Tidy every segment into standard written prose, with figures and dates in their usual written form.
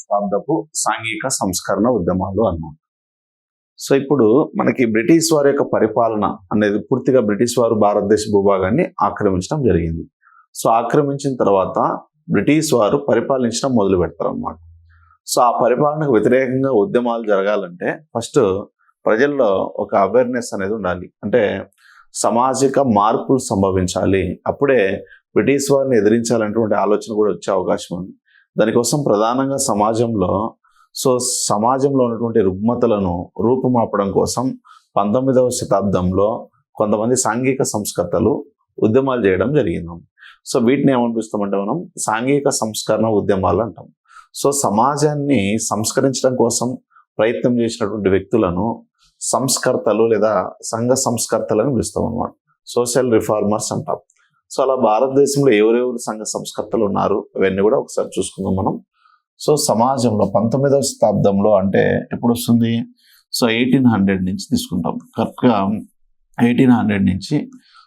శతాబ్దపు సాంఘిక సంస్కరణ ఉద్యమాలు అన్నమాట. సో ఇప్పుడు మనకి బ్రిటిష్ వారి యొక్క పరిపాలన అనేది పూర్తిగా బ్రిటిష్ వారు భారతదేశ భూభాగాన్ని ఆక్రమించడం జరిగింది. సో ఆక్రమించిన తర్వాత బ్రిటిష్ వారు పరిపాలించడం మొదలు పెడతారు అన్నమాట. సో ఆ పరిపాలనకు వ్యతిరేకంగా ఉద్యమాలు జరగాలంటే ఫస్ట్ ప్రజల్లో ఒక అవేర్నెస్ అనేది ఉండాలి. అంటే సామాజిక మార్పులు సంభవించాలి. అప్పుడే బ్రిటిష్ వారిని ఎదిరించాలనేటువంటి ఆలోచన కూడా వచ్చే అవకాశం ఉంది. దానికోసం ప్రధానంగా సమాజంలో ఉన్నటువంటి రుగ్మతలను రూపుమాపడం కోసం 19వ శతాబ్దంలో కొంతమంది సాంఘిక సంస్కర్తలు ఉద్యమాలు చేయడం జరిగింది. సో వీటిని ఏమనిపిస్తామంటే మనం సాంఘిక సంస్కరణ ఉద్యమాలు అంటాం. సో సమాజాన్ని సంస్కరించడం కోసం ప్రయత్నం చేసినటువంటి వ్యక్తులను సంస్కర్తలు లేదా సంఘ సంస్కర్తలను పిలుస్తాం అన్నమాట. సోషల్ రిఫార్మర్స్ అంటాం. సో అలా భారతదేశంలో ఎవరెవరు సంఘ సంస్కర్తలు ఉన్నారు అవన్నీ కూడా ఒకసారి చూసుకుందాం మనం. సో సమాజంలో 19వ శతాబ్దంలో అంటే ఎప్పుడు వస్తుంది? సో 1800 నుంచి తీసుకుంటాం. కరెక్ట్గా 1800 నుంచి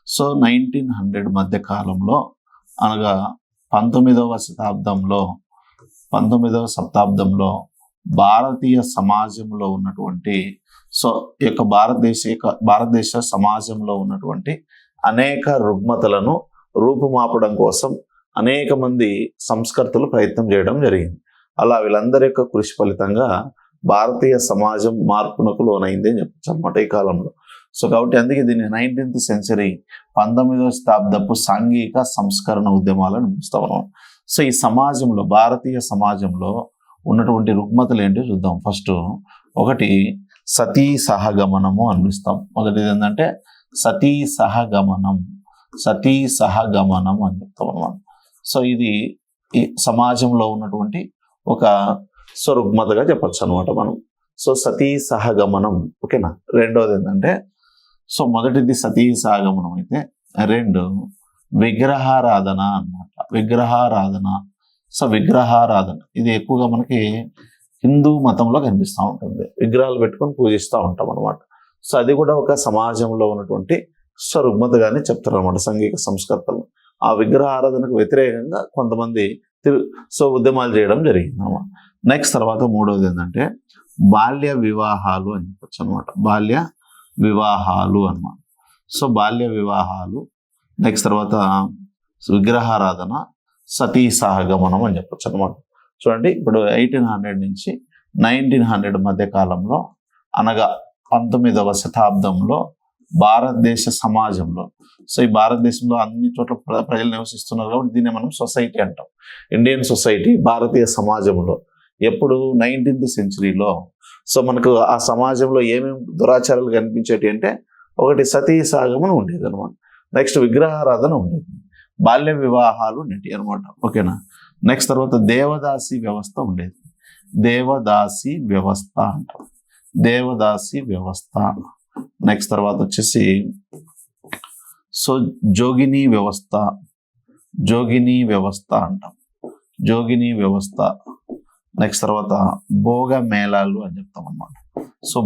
1900 మధ్య కాలంలో అనగా 19వ శతాబ్దంలో భారతీయ సమాజంలో ఉన్నటువంటి ఈ యొక్క భారతదేశ సమాజంలో ఉన్నటువంటి అనేక రుగ్మతలను రూపుమాపడం కోసం అనేక మంది సంస్కర్తలు ప్రయత్నం చేయడం జరిగింది. అలా వీళ్ళందరి యొక్క కృషి ఫలితంగా భారతీయ సమాజం మార్పునకు లోనైంది అని చెప్పచ్చు అనమాట ఈ కాలంలో. సో కాబట్టి అందుకే దీన్ని 19th సెంచరీ 19వ శతాబ్దపు సాంఘిక సంస్కరణ ఉద్యమాలను పిలుస్తాం మనం. సో ఈ సమాజంలో భారతీయ సమాజంలో ఉన్నటువంటి రుగ్మతలు ఏంటో చూద్దాం. ఫస్ట్ ఒకటి సతీ సహగమనము అనిపిస్తాం. మొదటిది ఏంటంటే సతీ సహగమనం అని చెప్తాం అన్నమాట. సో ఇది ఈ సమాజంలో ఉన్నటువంటి ఒక రుగ్మతగా చెప్పచ్చు అనమాట మనం. సో సతీ సహగమనం ఓకేనా. రెండోది ఏంటంటే మొదటిది సతీ సహగమనం అయితే రెండు విగ్రహారాధన అన్నమాట. విగ్రహారాధన ఇది ఎక్కువగా మనకి హిందూ మతంలో కనిపిస్తూ ఉంటుంది. విగ్రహాలు పెట్టుకొని పూజిస్తూ ఉంటాం అనమాట. సో అది కూడా ఒక సమాజంలో ఉన్నటువంటి రుగ్మతగానే చెప్తారు అనమాట సంఘిక సంస్కర్తలు. ఆ విగ్రహ ఆరాధనకు వ్యతిరేకంగా కొంతమంది ఉద్యమాలు చేయడం జరిగింది అన్నమాట. నెక్స్ట్ తర్వాత మూడవది ఏంటంటే బాల్య వివాహాలు అని చెప్పచ్చు అనమాట. బాల్య వివాహాలు అన్నమాట. సో బాల్య వివాహాలు, నెక్స్ట్ తర్వాత విగ్రహారాధన, సతీ సహగమనం అని చెప్పచ్చు అనమాట. చూడండి ఇప్పుడు 1800 నుంచి 1900 మధ్య కాలంలో అనగా 19వ శతాబ్దంలో భారతదేశ సమాజంలో ఈ భారతదేశంలో అన్ని చోట్ల ప్రజలు నివసిస్తున్నారు కాబట్టి దీన్ని మనం సొసైటీ అంటాం. ఇండియన్ సొసైటీ భారతీయ సమాజంలో ఎప్పుడు 19th సెంచరీలో మనకు ఆ సమాజంలో ఏమేమి దురాచారాలు కనిపించేటి అంటే ఒకటి సతీ సహగమనం ఉండేది అనమాట. నెక్స్ట్ విగ్రహారాధన ఉండేది, బాల్య వివాహాలు ఉండేవి అనమాట. ఓకేనా. నెక్స్ట్ తర్వాత దేవదాసి వ్యవస్థ ఉండేది. దేవదాసి వ్యవస్థ అంటాం. నెక్స్ట్ తర్వాత వచ్చేసి జోగిని వ్యవస్థ అంటాం. జోగిని వ్యవస్థ. నెక్స్ట్ తర్వాత భోగ మేళాలు అని చెప్తాం అన్నమాట.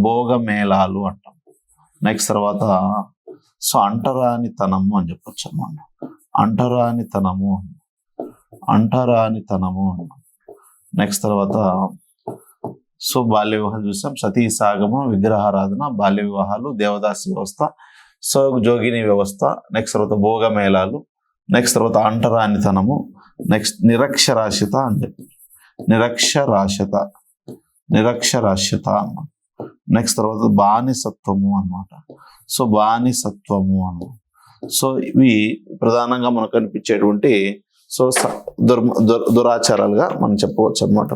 భోగ మేళాలు అంటాం. నెక్స్ట్ తర్వాత అంటరానితనము అని చెప్పొచ్చు అన్నమాట. అంటరానితనము. నెక్స్ట్ తర్వాత బాల్య వివాహాలు చూసాం. సతీ సాగమం, విగ్రహారాధన, బాల్య వివాహాలు, దేవదాసి వ్యవస్థ, జోగిని వ్యవస్థ, నెక్స్ట్ తర్వాత భోగ మేళాలు, నెక్స్ట్ తర్వాత అంటరానితనము, నెక్స్ట్ నిరక్షరాస్యత అని చెప్పి నిరక్షరాస్యత అన్నమాట. నెక్స్ట్ తర్వాత బానిసత్వము అన్నమాట. బానిసత్వము అన్నమాట. ఇవి ప్రధానంగా మనకు కనిపించేటువంటి దురాచారాలుగా మనం చెప్పవచ్చు అనమాట.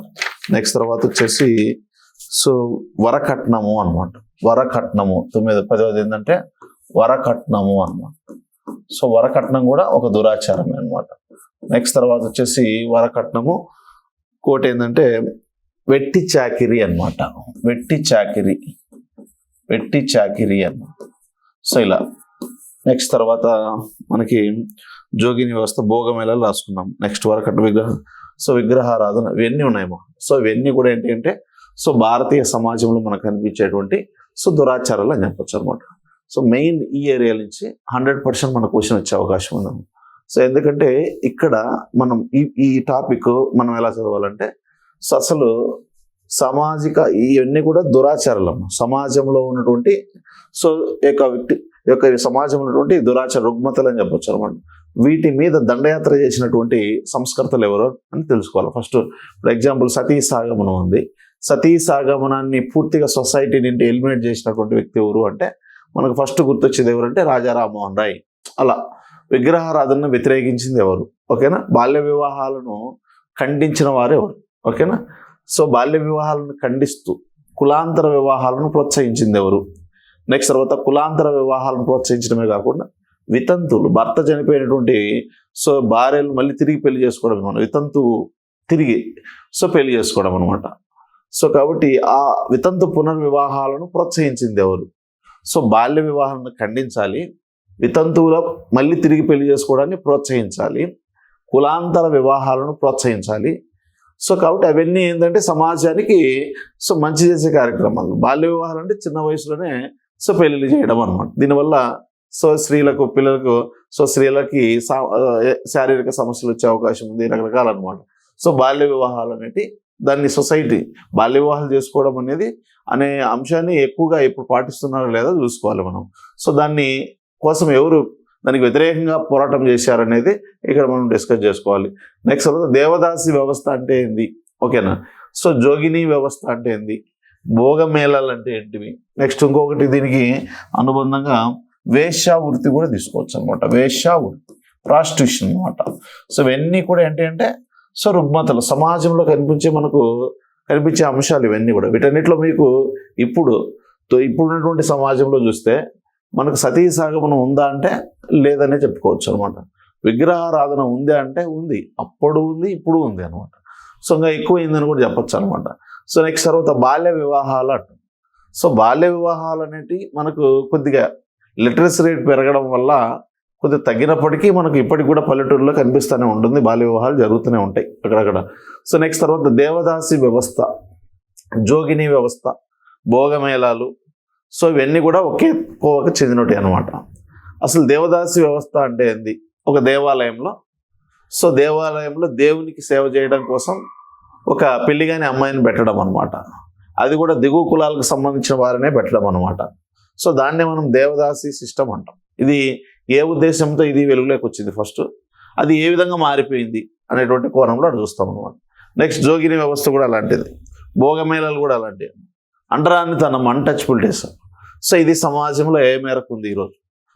నెక్స్ట్ తర్వాత వచ్చేసి వరకట్నము అనమాట. వరకట్నము 10వది ఏంటంటే వరకట్నము అనమాట. వరకట్నం కూడా ఒక దురాచారమే అనమాట. నెక్స్ట్ తర్వాత వచ్చేసి వరకట్నము కోటి ఏంటంటే వెట్టి చాకిరి అనమాట. వెట్టి చాకిరి అన్నమాట. ఇలా నెక్స్ట్ తర్వాత మనకి జోగిని వ్యవస్థ, భోగమేళాలు రాసుకున్నాం. నెక్స్ట్ వరకట్న విగ్రహారాధన ఇవన్నీ ఉన్నాయేమో. ఇవన్నీ కూడా ఏంటి అంటే భారతీయ సమాజంలో మనకు కనిపించేటువంటి దురాచారాలు అని చెప్పొచ్చు అనమాట. మెయిన్ ఈ ఏరియా నుంచి 100% మన క్వశ్చన్ వచ్చే అవకాశం ఉంది. ఎందుకంటే ఇక్కడ మనం ఈ టాపిక్ మనం ఎలా చదవాలంటే సో అసలు సామాజిక ఇవన్నీ కూడా దురాచారాలమ్మ. సమాజంలో ఉన్నటువంటి సో యొక్క వ్యక్తి యొక్క సమాజంలో ఉన్నటువంటి దురాచార రుగ్మతలు అని చెప్పొచ్చు అనమాట. వీటి మీద దండయాత్ర చేసినటువంటి సంస్కర్తలు ఎవరో అని తెలుసుకోవాలి. ఫస్ట్ ఫర్ ఎగ్జాంపుల్ సతీ సాగమనం ఉంది. సతీ సాగమనాన్ని పూర్తిగా సొసైటీ నుండి ఎలిమినేట్ చేసినటువంటి వ్యక్తి ఎవరు అంటే మనకు ఫస్ట్ గుర్తొచ్చేది ఎవరంటే రాజా రామ్మోహన్ రాయ్. అలా విగ్రహారాధనను వ్యతిరేకించింది ఎవరు? ఓకేనా. బాల్య వివాహాలను ఖండించిన వారు ఎవరు? ఓకేనా. సో బాల్య వివాహాలను ఖండిస్తూ కులాంతర వివాహాలను ప్రోత్సహించింది ఎవరు? నెక్స్ట్ తర్వాత కులాంతర వివాహాలను ప్రోత్సహించడమే కాకుండా వితంతువులు, భర్త చనిపోయినటువంటి సో భార్యలు మళ్ళీ తిరిగి పెళ్లి చేసుకోవడం అనమాట. వితంతువు తిరిగి సో పెళ్లి చేసుకోవడం అనమాట. సో కాబట్టి ఆ వితంతు పునర్వివాహాలను ప్రోత్సహించింది ఎవరు? సో బాల్య వివాహాలను ఖండించాలి, వితంతువుల మళ్ళీ తిరిగి పెళ్లి చేసుకోవడాన్ని ప్రోత్సహించాలి, కులాంతర వివాహాలను ప్రోత్సహించాలి. సో కాబట్టి అవన్నీ ఏంటంటే సమాజానికి సో మంచి చేసే కార్యక్రమాలు. బాల్య వివాహాలు అంటే చిన్న వయసులోనే సో పెళ్లి చేయడం అనమాట. దీనివల్ల సో స్త్రీలకు, పిల్లలకు సో స్త్రీలకి శారీరక సమస్యలు వచ్చే అవకాశం ఉంది, రకరకాల అనమాట. సో బాల్య వివాహాలు అనేటి దాన్ని సొసైటీ బాల్య వివాహాలు చేసుకోవడం అనేది అనే అంశాన్ని ఎక్కువగా ఇప్పుడు పాటిస్తున్నారో లేదో చూసుకోవాలి మనం. సో దాన్ని కోసం ఎవరు దానికి వ్యతిరేకంగా పోరాటం చేశారనేది ఇక్కడ మనం డిస్కస్ చేసుకోవాలి. నెక్స్ట్ దేవదాసి వ్యవస్థ అంటే ఏంది? ఓకేనా. సో జోగిని వ్యవస్థ అంటే ఏంది? భోగమేళాలు అంటే ఏంటివి? నెక్స్ట్ ఇంకొకటి దీనికి అనుబంధంగా వేశ్యా వృత్తి కూడా తీసుకోవచ్చు అనమాట. వేశ్యా వృత్తి, ప్రాస్టిట్యూషన్ అనమాట. సో ఇవన్నీ కూడా ఏంటి అంటే సో రుగ్మతలు సమాజంలో కనిపించే అంశాలు ఇవన్నీ కూడా. వీటన్నిటిలో మీకు ఇప్పుడున్నటువంటి సమాజంలో చూస్తే మనకు సతీ సాగమనం ఉందా అంటే లేదనే చెప్పుకోవచ్చు అనమాట. విగ్రహారాధన ఉందా అంటే ఉంది, అప్పుడు ఉంది, ఇప్పుడు ఉంది అనమాట. సో ఇంకా ఎక్కువైందని కూడా చెప్పచ్చు అనమాట. సో నెక్స్ట్ తర్వాత బాల్య వివాహాలు అంట. సో బాల్య వివాహాలు అనేటివి మనకు కొద్దిగా లిటరసీ రేట్ పెరగడం వల్ల కొద్దిగా తగ్గినప్పటికీ మనకు ఇప్పటికి కూడా పల్లెటూరులో కనిపిస్తూనే ఉంటుంది, బాల్య వివాహాలు జరుగుతూనే ఉంటాయి అక్కడక్కడ. సో నెక్స్ట్ తర్వాత దేవదాసి వ్యవస్థ, జోగిని వ్యవస్థ, భోగమేళాలు. సో ఇవన్నీ కూడా ఒకే కోవకు చెందినవి అనమాట. అసలు దేవదాసి వ్యవస్థ అంటే ఏంది? ఒక దేవాలయంలో దేవునికి సేవ చేయడం కోసం ఒక పెళ్లిగాని అమ్మాయిని పెట్టడం అనమాట. అది కూడా దిగువ కులాలకు సంబంధించిన వారినే పెట్టడం అనమాట. సో దాన్నే మనం దేవదాసి సిస్టమ్ అంటాం. ఇది ఏ ఉద్దేశంతో ఇది వెలుగులోకి వచ్చింది ఫస్ట్, అది ఏ విధంగా మారిపోయింది అనేటువంటి కోణంలో అటు చూస్తాం అనమాట. నెక్స్ట్ జోగిని వ్యవస్థ కూడా అలాంటిది, భోగమేళాలు కూడా అలాంటివి. అంటరానితనం, అన్టచబిలిటీస్. సో ఇది సమాజంలో ఏ మేరకు ఉంది ఈరోజు?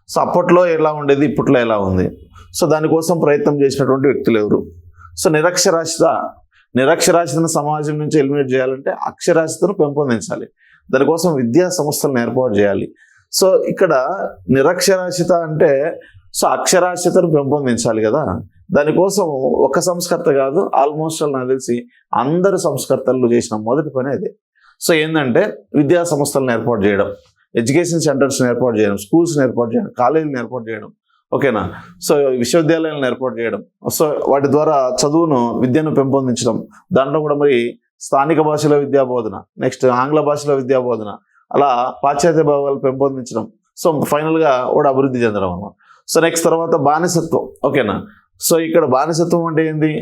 సో అప్పట్లో ఎలా ఉండేది, ఇప్పట్లో ఎలా ఉంది? సో దానికోసం ప్రయత్నం చేసినటువంటి వ్యక్తులు ఎవరు? సో నిరక్షరాస్యతను సమాజం నుంచి ఎలిమినేట్ చేయాలంటే అక్షరాస్యతను పెంపొందించాలి. దానికోసం విద్యా సంస్థలను ఏర్పాటు చేయాలి. సో ఇక్కడ నిరక్షరాస్యత అంటే సో అక్షరాస్యతను పెంపొందించాలి కదా. దానికోసం ఒక సంస్కర్త కాదు, ఆల్మోస్ట్ నాకు తెలిసి అందరు సంస్కర్తలు చేసిన మొదటి పని అదే. సో ఏంటంటే విద్యా సంస్థలను ఏర్పాటు చేయడం, ఎడ్యుకేషన్ సెంటర్స్ని ఏర్పాటు చేయడం, స్కూల్స్ని ఏర్పాటు చేయడం, కాలేజీలను ఏర్పాటు చేయడం. ఓకేనా. సో విశ్వవిద్యాలయాలను ఏర్పాటు చేయడం. సో వాటి ద్వారా విద్యను పెంపొందించడం. దాంట్లో కూడా మరి స్థానిక భాషలో విద్యా బోధన, నెక్స్ట్ ఆంగ్ల భాషలో విద్యా బోధన, అలా పాశ్చాత్య భావాలు పెంపొందించడం. సో ఫైనల్గా కూడా అభివృద్ధి చెందడం అన్నమాట. సో నెక్స్ట్ తర్వాత బానిసత్వం. ఓకేనా. సో ఇక్కడ బానిసత్వం అంటే ఏంది?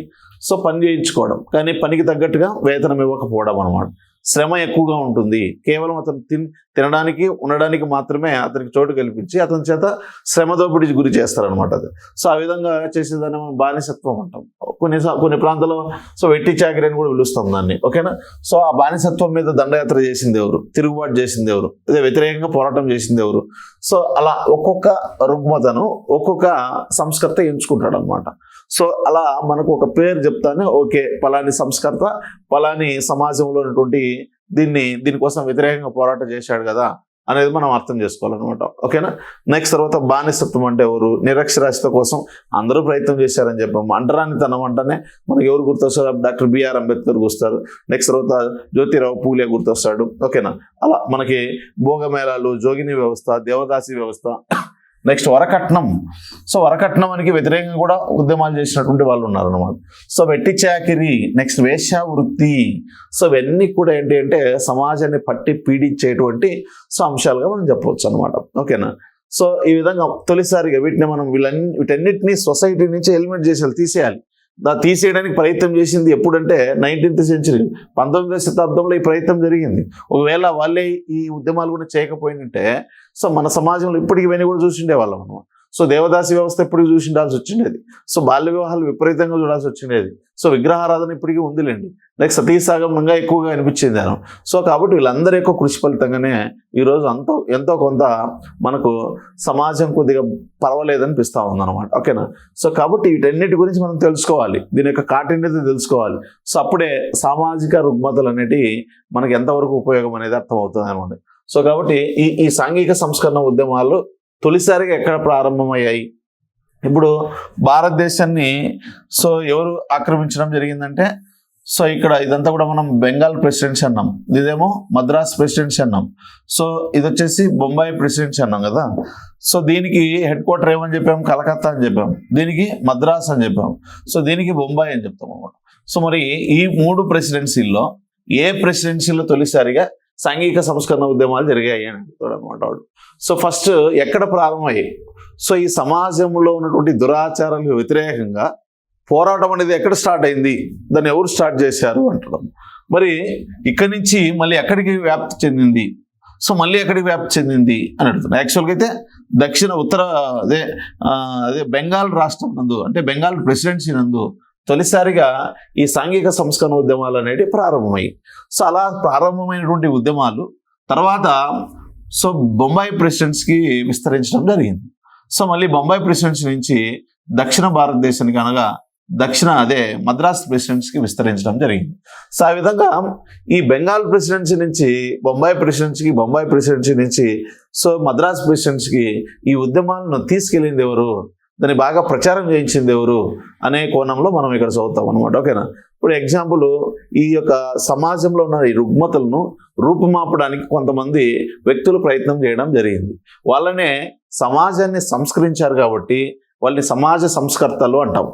సో పని చేయించుకోవడం, కానీ పనికి తగ్గట్టుగా వేతనం ఇవ్వకపోవడం అనమాట. శ్రమ ఎక్కువగా ఉంటుంది. కేవలం అతను తినడానికి, ఉండడానికి మాత్రమే అతనికి చోటు కల్పించి అతని చేత శ్రమ దోపిడీకి గురి చేస్తారనమాట. అది సో ఆ విధంగా చేసేదాన్ని మనం బానిసత్వం అంటాం. కొన్ని ప్రాంతాల్లో సో వెట్టి చాకరీ అని కూడా పిలుస్తాం దాన్ని. ఓకేనా. సో ఆ బానిసత్వం మీద దండయాత్ర చేసింది ఎవరు? తిరుగుబాటు చేసింది ఎవరు? అదే వ్యతిరేకంగా పోరాటం చేసింది ఎవరు? సో అలా ఒక్కొక్క రుగ్మతను ఒక్కొక్క సంస్కర్త ఎంచుకుంటాడు అనమాట. సో అలా మనకు ఒక పేరు చెప్తానే ఓకే పలాని సంస్కర్త పలాని సమాజంలో ఉన్నటువంటి దీనికోసం వ్యతిరేకంగా పోరాటం చేశాడు కదా అనేది మనం అర్థం చేసుకోవాలన్నమాట. ఓకేనా. నెక్స్ట్ తర్వాత బానిసత్వం అంటే ఎవరు? నిరక్షరాస్యత కోసం అందరూ ప్రయత్నం చేశారని చెప్పాము. అంటరానితనం అంటేనే మనకు ఎవరు గుర్తొస్తారు? డాక్టర్ బిఆర్ అంబేద్కర్ గుర్తొస్తారు. నెక్స్ట్ తర్వాత జ్యోతిరావు పూలే గుర్తొస్తాడు. ఓకేనా. అలా మనకి భోగమేళాలు, జోగిని వ్యవస్థ, దేవదాసి వ్యవస్థ, నెక్స్ట్ వరకట్నం. సో వరకట్నానికి వ్యతిరేకంగా కూడా ఉద్యమాలు చేసినటువంటి వాళ్ళు ఉన్నారన్నమాట. సో వెట్టి చాకిరి, నెక్స్ట్ వేశ్యా వృత్తి. సో ఇవన్నీ కూడా ఏంటి అంటే సమాజాన్ని పట్టి పీడించేటువంటి సో అంశాలుగా మనం చెప్పవచ్చు అనమాట. ఓకేనా. సో ఈ విధంగా తొలిసారిగా వీటన్నిటిని సొసైటీ నుంచి ఎలిమినేట్ తీసేయాలి. తీసేయడానికి ప్రయత్నం చేసింది ఎప్పుడంటే 19th సెంచరీ, 19వ శతాబ్దంలో ఈ ప్రయత్నం జరిగింది. ఒకవేళ వాళ్ళే ఈ ఉద్యమాలు కూడా చేయకపోయిందంటే సో మన సమాజంలో ఇప్పటికి ఇవన్నీ కూడా చూసిండే వాళ్ళం అనమాట. సో దేవదాసి వ్యవస్థ ఇప్పటికి చూసిండాల్సి వచ్చిండేది. సో బాల్య వివాహాలు విపరీతంగా చూడాల్సి వచ్చిండేది. సో విగ్రహారాధన ఇప్పటికీ ఉందిలేండి, లైక్ సతీసాగమనంగా ఎక్కువగా అనిపించింది అని. సో కాబట్టి వీళ్ళందరూ ఎక్కువ కృషి ఫలితంగానే ఈరోజు ఎంతో కొంత మనకు సమాజం కొద్దిగా పర్వాలేదనిపిస్తూ ఉందన్నమాట. ఓకేనా. సో కాబట్టి వీటన్నిటి గురించి మనం తెలుసుకోవాలి, దీని యొక్క కాఠిన్యత తెలుసుకోవాలి. సో అప్పుడే సామాజిక రుగ్మతలు అనేటివి మనకి ఎంతవరకు ఉపయోగం అనేది అర్థమవుతుంది అనమాట. సో కాబట్టి ఈ సాంఘిక సంస్కరణ ఉద్యమాలు తొలిసారిగా ఎక్కడ ప్రారంభమయ్యాయి? ఇప్పుడు భారతదేశాన్ని సో ఎవరు ఆక్రమించడం జరిగిందంటే సో ఇక్కడ ఇదంతా కూడా మనం బెంగాల్ ప్రెసిడెన్సీ అన్నాం, ఇదేమో మద్రాస్ ప్రెసిడెన్సీ అన్నాం, సో ఇది వచ్చేసి బొంబాయి ప్రెసిడెన్సీ అన్నాం కదా. సో దీనికి హెడ్ క్వార్టర్ ఏమని చెప్పాం? కలకత్తా అని చెప్పాం, దీనికి మద్రాస్ అని చెప్పాం, సో దీనికి బొంబాయి అని చెప్తాం అన్నమాట. సో మరి ఈ 3 ప్రెసిడెన్సీల్లో ఏ ప్రెసిడెన్సీలో తొలిసారిగా సాంఘిక సంస్కరణ ఉద్యమాలు జరిగాయి అని చెప్తాడు అనమాట వాడు. సో ఫస్ట్ ఎక్కడ ప్రారంభమయ్యాయి? సో ఈ సమాజంలో ఉన్నటువంటి దురాచారాలకు వ్యతిరేకంగా పోరాటం అనేది ఎక్కడ స్టార్ట్ అయింది, దాన్ని ఎవరు స్టార్ట్ చేశారు అంటడం. మరి ఇక్కడి నుంచి మళ్ళీ ఎక్కడికి వ్యాప్తి చెందింది, సో మళ్ళీ ఎక్కడికి వ్యాప్తి చెందింది అని అడుగుతున్నాను. యాక్చువల్గా అయితే అదే బెంగాల్ రాష్ట్రం నందు, అంటే బెంగాల్ ప్రెసిడెన్సీ నందు తొలిసారిగా ఈ సాంఘిక సంస్కరణ ఉద్యమాలు అనేవి ప్రారంభమయ్యాయి. సో అలా ప్రారంభమైనటువంటి ఉద్యమాలు తర్వాత సో బొంబాయి ప్రెసిడెన్సీకి విస్తరించడం జరిగింది. సో మళ్ళీ బొంబాయి ప్రెసిడెన్సీ నుంచి దక్షిణ భారతదేశానికి అనగా మద్రాస్ ప్రెసిడెన్సీకి విస్తరించడం జరిగింది. సో ఆ విధంగా ఈ బెంగాల్ ప్రెసిడెన్సీ నుంచి బొంబాయి ప్రెసిడెన్సీ నుంచి సో మద్రాస్ ప్రెసిడెన్సీకి ఈ ఉద్యమాలను తీసుకెళ్ళింది ఎవరు, దాన్ని బాగా ప్రచారం చేయించింది ఎవరు అనే కోణంలో మనం ఇక్కడ చదువుతాం అనమాట. ఓకేనా. ఇప్పుడు ఎగ్జాంపుల్, ఈ యొక్క సమాజంలో ఉన్న ఈ రుగ్మతలను రూపుమాపడానికి కొంతమంది వ్యక్తులు ప్రయత్నం చేయడం జరిగింది. వాళ్ళనే సమాజాన్ని సంస్కరించారు కాబట్టి వాళ్ళని సమాజ సంస్కర్తలు అంటాం,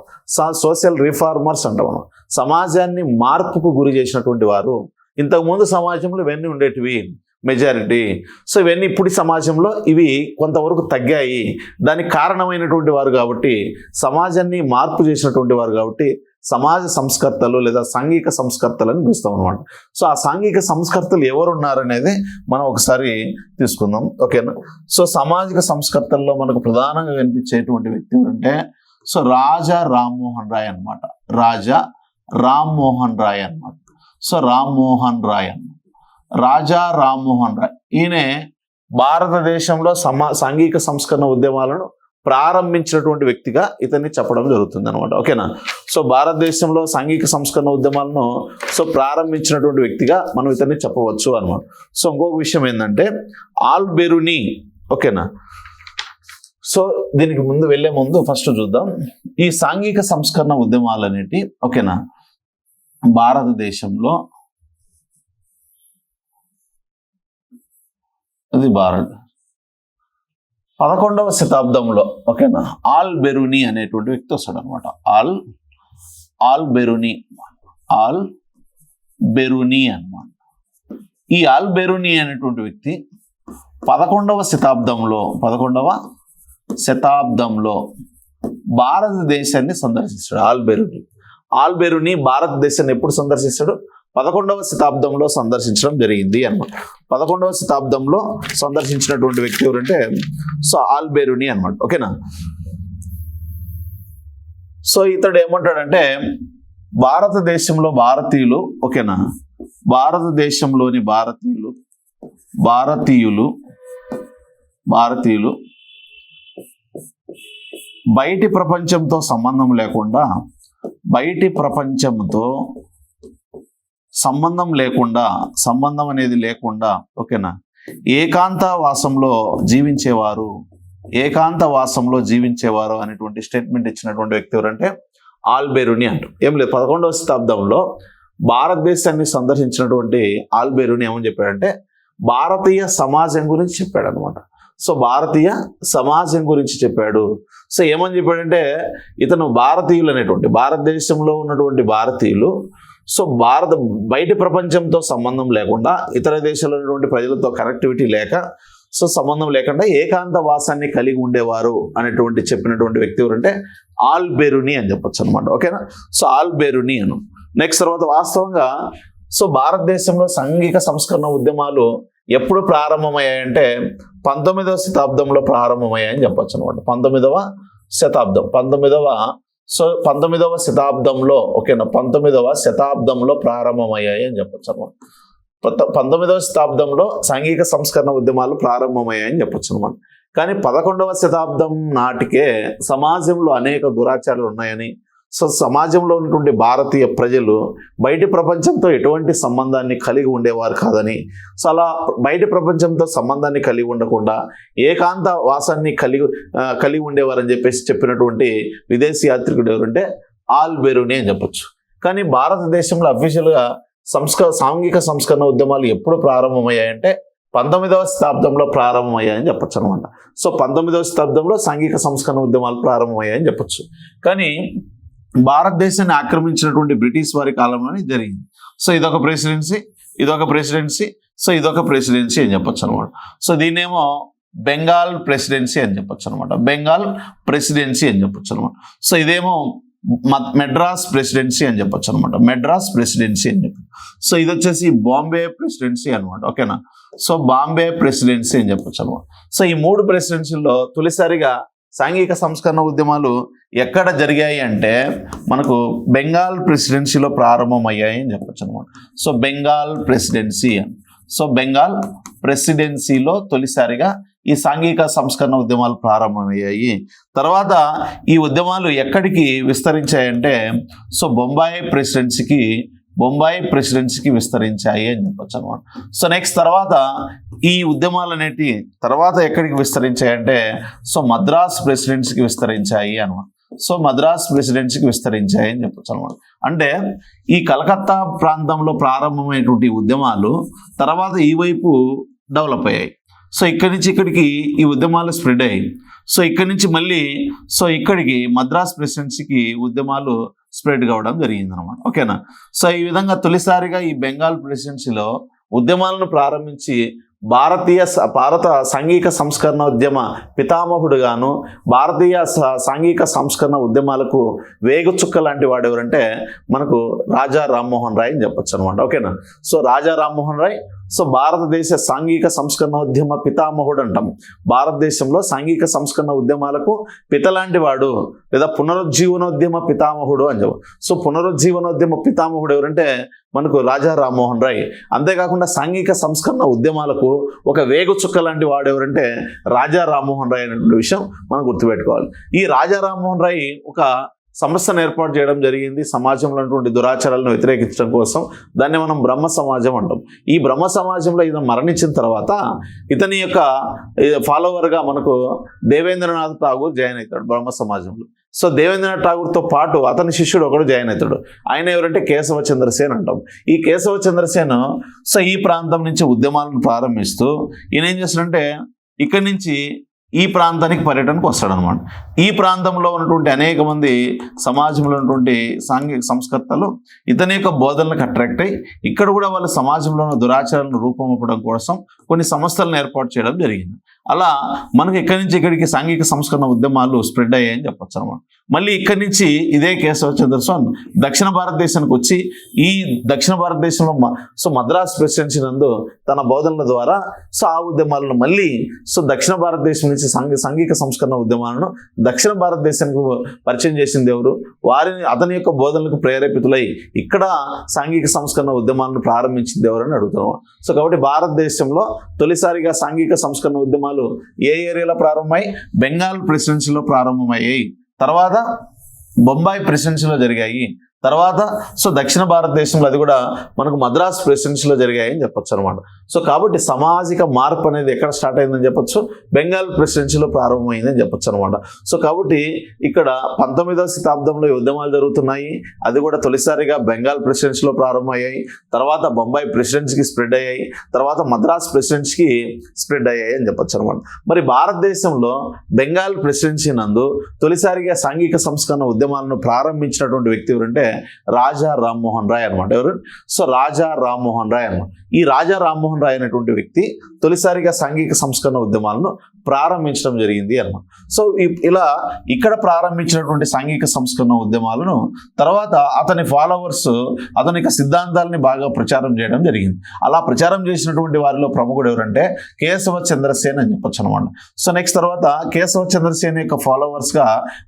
సోషల్ రిఫార్మర్స్ అంటాం. సమాజాన్ని మార్పుకు గురి చేసినటువంటి వారు. ఇంతకుముందు సమాజంలో ఇవన్నీ ఉండేటివి మెజారిటీ. సో ఇవన్నీ ఇప్పుడు సమాజంలో ఇవి కొంతవరకు తగ్గాయి. దానికి కారణమైనటువంటి వారు కాబట్టి, సమాజాన్ని మార్పు చేసినటువంటి వారు కాబట్టి సమాజ సంస్కర్తలు లేదా సాంఘిక సంస్కర్తలు అని పిలుస్తాం అనమాట. సో ఆ సాంఘిక సంస్కర్తలు ఎవరు ఉన్నారనేది మనం ఒకసారి తీసుకుందాం. ఓకేనా. సో సామాజిక సంస్కర్తల్లో మనకు ప్రధానంగా కనిపించేటువంటి వ్యక్తి అంటే సో రాజా రామ్మోహన్ రాయ్ అనమాట. రాజా రామ్మోహన్ రాయ్ అనమాట. సో రామ్మోహన్ రాయ్ అన్నమాట. రాజా రామ్మోహన్ రాయ్ ఈయన భారతదేశంలో సాంఘిక సంస్కరణ ఉద్యమాలను ప్రారంభించినటువంటి వ్యక్తిగా ఇతన్ని చెప్పడం జరుగుతుంది అనమాట. ఓకేనా. సో భారతదేశంలో సాంఘిక సంస్కరణ ఉద్యమాలను సో ప్రారంభించినటువంటి వ్యక్తిగా మనం ఇతన్ని చెప్పవచ్చు అనమాట. సో ఇంకొక విషయం ఏంటంటే ఆల్బెరుని. ఓకేనా. సో దీనికి వెళ్లే ముందు ఫస్ట్ చూద్దాం ఈ సాంఘిక సంస్కరణ ఉద్యమాలు అనేటి. ఓకేనా. భారతదేశంలో అది 11వ శతాబ్దంలో ఓకేనా ఆల్బెరుని అనేటువంటి వ్యక్తి వస్తాడు అనమాట. ఆల్బెరుని అనమాట. ఈ ఆల్బెరుని అనేటువంటి వ్యక్తి 11వ శతాబ్దంలో భారతదేశాన్ని సందర్శిస్తాడు. ఆల్బెరుని భారతదేశాన్ని ఎప్పుడు సందర్శిస్తాడు? 11వ శతాబ్దంలో సందర్శించడం జరిగింది అన్నమాట. 11వ శతాబ్దంలో సందర్శించినటువంటి వ్యక్తి ఎవరంటే సో ఆల్బెరుని అన్నమాట. ఓకేనా. సో ఇతడు ఏమంటాడంటే భారతదేశంలో భారతీయులు ఓకేనా భారతదేశంలోని భారతీయులు బయటి ప్రపంచంతో సంబంధం లేకుండా సంబంధం అనేది లేకుండా ఓకేనా ఏకాంతవాసంలో జీవించేవారు అనేటువంటి స్టేట్మెంట్ ఇచ్చినటువంటి వ్యక్తి ఎవరంటే ఆల్బెరుని అంటారు. ఏం లేదు 11వ శతాబ్దంలో భారతదేశాన్ని సందర్శించినటువంటి ఆల్బెరుని ఏమని చెప్పాడంటే భారతీయ సమాజం గురించి చెప్పాడు అనమాట. సో భారతీయ సమాజం గురించి చెప్పాడు. సో ఏమని చెప్పాడంటే ఇతను భారతీయులు అనేటువంటి భారతదేశంలో ఉన్నటువంటి భారతీయులు సో బయటి ప్రపంచంతో సంబంధం లేకుండా ఇతర దేశాల్లో ఉన్నటువంటి ప్రజలతో కనెక్టివిటీ లేక సో సంబంధం లేకుండా ఏకాంత వాసాన్ని కలిగి ఉండేవారు అనేటువంటి చెప్పినటువంటి వ్యక్తి ఎవరంటే ఆల్బెరుని అని చెప్పొచ్చు అనమాట. ఓకేనా. సో ఆల్బెరుని అను. నెక్స్ట్ తర్వాత వాస్తవంగా సో భారతదేశంలో సాంఘిక సంస్కరణ ఉద్యమాలు ఎప్పుడు ప్రారంభమయ్యాయంటే 19వ శతాబ్దంలో ప్రారంభమయ్యాయని చెప్పొచ్చు అనమాట. 19వ శతాబ్దం 19వ శతాబ్దంలో ఓకేనా 19వ శతాబ్దంలో ప్రారంభమయ్యాయి అని చెప్పొచ్చు అనమాట. 19వ శతాబ్దంలో సాంఘిక సంస్కరణ ఉద్యమాలు ప్రారంభమయ్యాయని చెప్పొచ్చు అనమాట. కానీ 11వ శతాబ్దం నాటికే సమాజంలో అనేక దురాచారాలు ఉన్నాయని, సో సమాజంలో ఉన్నటువంటి భారతీయ ప్రజలు బయటి ప్రపంచంతో ఎటువంటి సంబంధాన్ని కలిగి ఉండేవారు కాదని, సో అలా బయటి ప్రపంచంతో సంబంధాన్ని కలిగి ఉండకుండా ఏకాంత వాసాన్ని కలిగి ఉండేవారని చెప్పేసి చెప్పినటువంటి విదేశీ యాత్రికుడు ఎవరంటే ఆల్బెరుని అని చెప్పొచ్చు. కానీ భారతదేశంలో అఫీషియల్గా సాంఘిక సంస్కరణ ఉద్యమాలు ఎప్పుడు ప్రారంభమయ్యాయంటే 19వ శతాబ్దంలో ప్రారంభమయ్యాయని చెప్పొచ్చు అనమాట. సో 19వ శతాబ్దంలో సాంఘిక సంస్కరణ ఉద్యమాలు ప్రారంభమయ్యాయని చెప్పొచ్చు. కానీ భారతదేశాన్ని ఆక్రమించినటువంటి బ్రిటిష్ వారి కాలంలోనే జరిగింది. సో ఇదొక ప్రెసిడెన్సీ, సో ఇదొక ప్రెసిడెన్సీ అని చెప్పొచ్చు అనమాట. సో దీన్నేమో బెంగాల్ ప్రెసిడెన్సీ అని చెప్పొచ్చు అనమాట. బెంగాల్ ప్రెసిడెన్సీ అని చెప్పొచ్చు అనమాట. సో ఇదేమో మెడ్రాస్ ప్రెసిడెన్సీ అని చెప్పొచ్చు అనమాట. మెడ్రాస్ ప్రెసిడెన్సీ అని చెప్పి. సో ఇది వచ్చేసి బాంబే ప్రెసిడెన్సీ అనమాట. ఓకేనా. సో బాంబే ప్రెసిడెన్సీ అని చెప్పొచ్చు అనమాట. సో ఈ 3 ప్రెసిడెన్సీల్లో తొలిసారిగా సాంఘిక సంస్కరణ ఉద్యమాలు ఎక్కడ జరిగాయి అంటే మనకు బెంగాల్ ప్రెసిడెన్సీలో ప్రారంభమయ్యాయి అని చెప్పొచ్చు అనమాట. సో బెంగాల్ ప్రెసిడెన్సీ అని. సో బెంగాల్ ప్రెసిడెన్సీలో తొలిసారిగా ఈ సాంఘిక సంస్కరణ ఉద్యమాలు ప్రారంభమయ్యాయి. తర్వాత ఈ ఉద్యమాలు ఎక్కడికి విస్తరించాయంటే సో బొంబాయి ప్రెసిడెన్సీకి విస్తరించాయి అని చెప్పొచ్చు అనమాట. సో నెక్స్ట్ తర్వాత ఈ ఉద్యమాలు అనేటి తర్వాత ఎక్కడికి విస్తరించాయంటే సో మద్రాస్ ప్రెసిడెన్సీకి విస్తరించాయి అనమాట. సో మద్రాస్ ప్రెసిడెన్సీకి విస్తరించాయి అని చెప్పొచ్చు అనమాట. అంటే ఈ కలకత్తా ప్రాంతంలో ప్రారంభమైనటువంటి ఉద్యమాలు తర్వాత ఈ వైపు డెవలప్ అయ్యాయి. సో ఇక్కడి నుంచి ఇక్కడికి ఈ ఉద్యమాలు స్ప్రెడ్ అయ్యాయి. సో ఇక్కడి నుంచి మళ్ళీ సో ఇక్కడికి మద్రాస్ ప్రెసిడెన్సీకి ఉద్యమాలు స్ప్రెడ్ కావడం జరిగింది అనమాట. ఓకేనా. సో ఈ విధంగా తొలిసారిగా ఈ బెంగాల్ ప్రెసిడెన్సీలో ఉద్యమాలను ప్రారంభించి భారత సాంఘిక సంస్కరణ ఉద్యమ పితామహుడుగాను, భారతీయ సాంఘిక సంస్కరణ ఉద్యమాలకు వేగుచుక్క లాంటి వాడు ఎవరంటే మనకు రాజా రామ్మోహన్ రాయ్ అని చెప్పొచ్చు అనమాట. ఓకేనా. సో రాజా రామ్మోహన్ రాయ్ సో భారతదేశ సాంఘిక సంస్కరణ ఉద్యమ పితామహుడు అంటాము. భారతదేశంలో సాంఘిక సంస్కరణ ఉద్యమాలకు పితలాంటి వాడు లేదా పునరుజ్జీవనోద్యమ పితామహుడు అని చెప్పు. సో పునరుజ్జీవనోద్యమ పితామహుడు ఎవరంటే మనకు రాజా రామ్మోహన్ రాయ్. అంతేకాకుండా సాంఘిక సంస్కరణ ఉద్యమాలకు ఒక వేగుచుక్క లాంటి వాడు ఎవరంటే రాజా రామ్మోహన్ రాయ్ అనే విషయం మనం గుర్తుపెట్టుకోవాలి. ఈ రాజా రామ్మోహన్ రాయ్ ఒక సంస్థను ఏర్పాటు చేయడం జరిగింది సమాజంలో ఉన్నటువంటి దురాచారాలను వ్యతిరేకించడం కోసం. దాన్ని మనం బ్రహ్మ సమాజం అంటాం. ఈ బ్రహ్మ సమాజంలో ఇతను మరణించిన తర్వాత ఇతని యొక్క ఫాలోవర్గా మనకు దేవేంద్రనాథ్ ఠాగూర్ జాయిన్ అవుతాడు బ్రహ్మ సమాజంలో. సో దేవేంద్రనాథ్ ఠాగూర్తో పాటు అతని శిష్యుడు ఒకడు జాయిన్ అవుతాడు. ఆయన ఎవరంటే కేశవ చంద్రసేన్ అంటాం. ఈ కేశవ చంద్రసేన్ సో ఈ ప్రాంతం నుంచి ఉద్యమాలను ప్రారంభిస్తూ ఈయన ఏం చేస్తాడంటే ఇక్కడి నుంచి ఈ ప్రాంతానికి పర్యటనకు వస్తాడనమాట. ఈ ప్రాంతంలో ఉన్నటువంటి అనేక మంది సమాజంలో ఉన్నటువంటి సాంఘిక సంస్కర్తలు ఇతని యొక్క బోధనలకు అట్రాక్ట్ అయ్యి ఇక్కడ కూడా వాళ్ళ సమాజంలో ఉన్న దురాచారాలను రూపొందడం కోసం కొన్ని సంస్థలను ఏర్పాటు చేయడం జరిగింది. అలా మనకి ఇక్కడి నుంచి ఇక్కడికి సాంఘిక సంస్కరణ ఉద్యమాలు స్ప్రెడ్ అయ్యాయని చెప్పొచ్చు అనమాట. మళ్ళీ ఇక్కడి నుంచి ఇదే కేశవ చంద్రసేన్ దక్షిణ భారతదేశానికి వచ్చి ఈ దక్షిణ భారతదేశంలో సో మద్రాస్ ప్రెసిడెన్సీ నందు తన బోధనల ద్వారా సో ఆ ఉద్యమాలను మళ్ళీ సో దక్షిణ భారతదేశం నుంచి సాంఘిక సంస్కరణ ఉద్యమాలను దక్షిణ భారతదేశానికి పరిచయం చేసింది ఎవరు? అతని యొక్క బోధనలకు ప్రేరేపితులై ఇక్కడ సాంఘిక సంస్కరణ ఉద్యమాలను ప్రారంభించింది ఎవరు అని అడుగుతున్నాం. సో కాబట్టి భారతదేశంలో తొలిసారిగా సాంఘిక సంస్కరణ ఉద్యమాలు ఏ ఏరియాలో ప్రారంభమై బెంగాల్ ప్రెసిడెన్సీలో ప్రారంభమయ్యాయి, తర్వాత బొంబాయి ప్రెసిడెన్సీలో జరిగాయి, తర్వాత సో దక్షిణ భారతదేశంలో అది కూడా మనకు మద్రాస్ ప్రెసిడెన్సీలో జరిగాయని చెప్పొచ్చు అనమాట. సో కాబట్టి సామాజిక మార్పు అనేది ఎక్కడ స్టార్ట్ అయిందని చెప్పొచ్చు? బెంగాల్ ప్రెసిడెన్సీలో ప్రారంభమైందని చెప్పొచ్చు అనమాట. సో కాబట్టి ఇక్కడ 19వ శతాబ్దంలో ఉద్యమాలు జరుగుతున్నాయి. అది కూడా తొలిసారిగా బెంగాల్ ప్రెసిడెన్సీలో ప్రారంభమయ్యాయి, తర్వాత బొంబాయి ప్రెసిడెన్సీకి స్ప్రెడ్ అయ్యాయి, తర్వాత మద్రాస్ ప్రెసిడెన్సీకి స్ప్రెడ్ అయ్యాయి అని చెప్పొచ్చు అనమాట. మరి భారతదేశంలో బెంగాల్ ప్రెసిడెన్సీ నందు తొలిసారిగా సాంఘిక సంస్కరణ ఉద్యమాలను ప్రారంభించినటువంటి వ్యక్తి ఎవరంటే రాజా రామ్మోహన్ రాయ్ అనమాట. ఎవరు? సో రాజా రామ్మోహన్ రాయ్ అనమాట. ఈ రాజా రామ్మోహన్ రాయ్ అనేటువంటి వ్యక్తి తొలిసారిగా సాంఘిక సంస్కరణ ఉద్యమాలను ప్రారంభించడం జరిగింది అన్నమాట. సో ఇలా ఇక్కడ ప్రారంభించినటువంటి సాంఘిక సంస్కరణ ఉద్యమాలను తర్వాత అతని ఫాలోవర్స్ అతని యొక్క సిద్ధాంతాలని బాగా ప్రచారం చేయడం జరిగింది. అలా ప్రచారం చేసినటువంటి వారిలో ప్రముఖుడు ఎవరంటే కేశవ చంద్రసేన్ అని చెప్పొచ్చు అనమాట. సో నెక్స్ట్ తర్వాత కేశవ చంద్రసేన్ యొక్క ఫాలోవర్స్ గా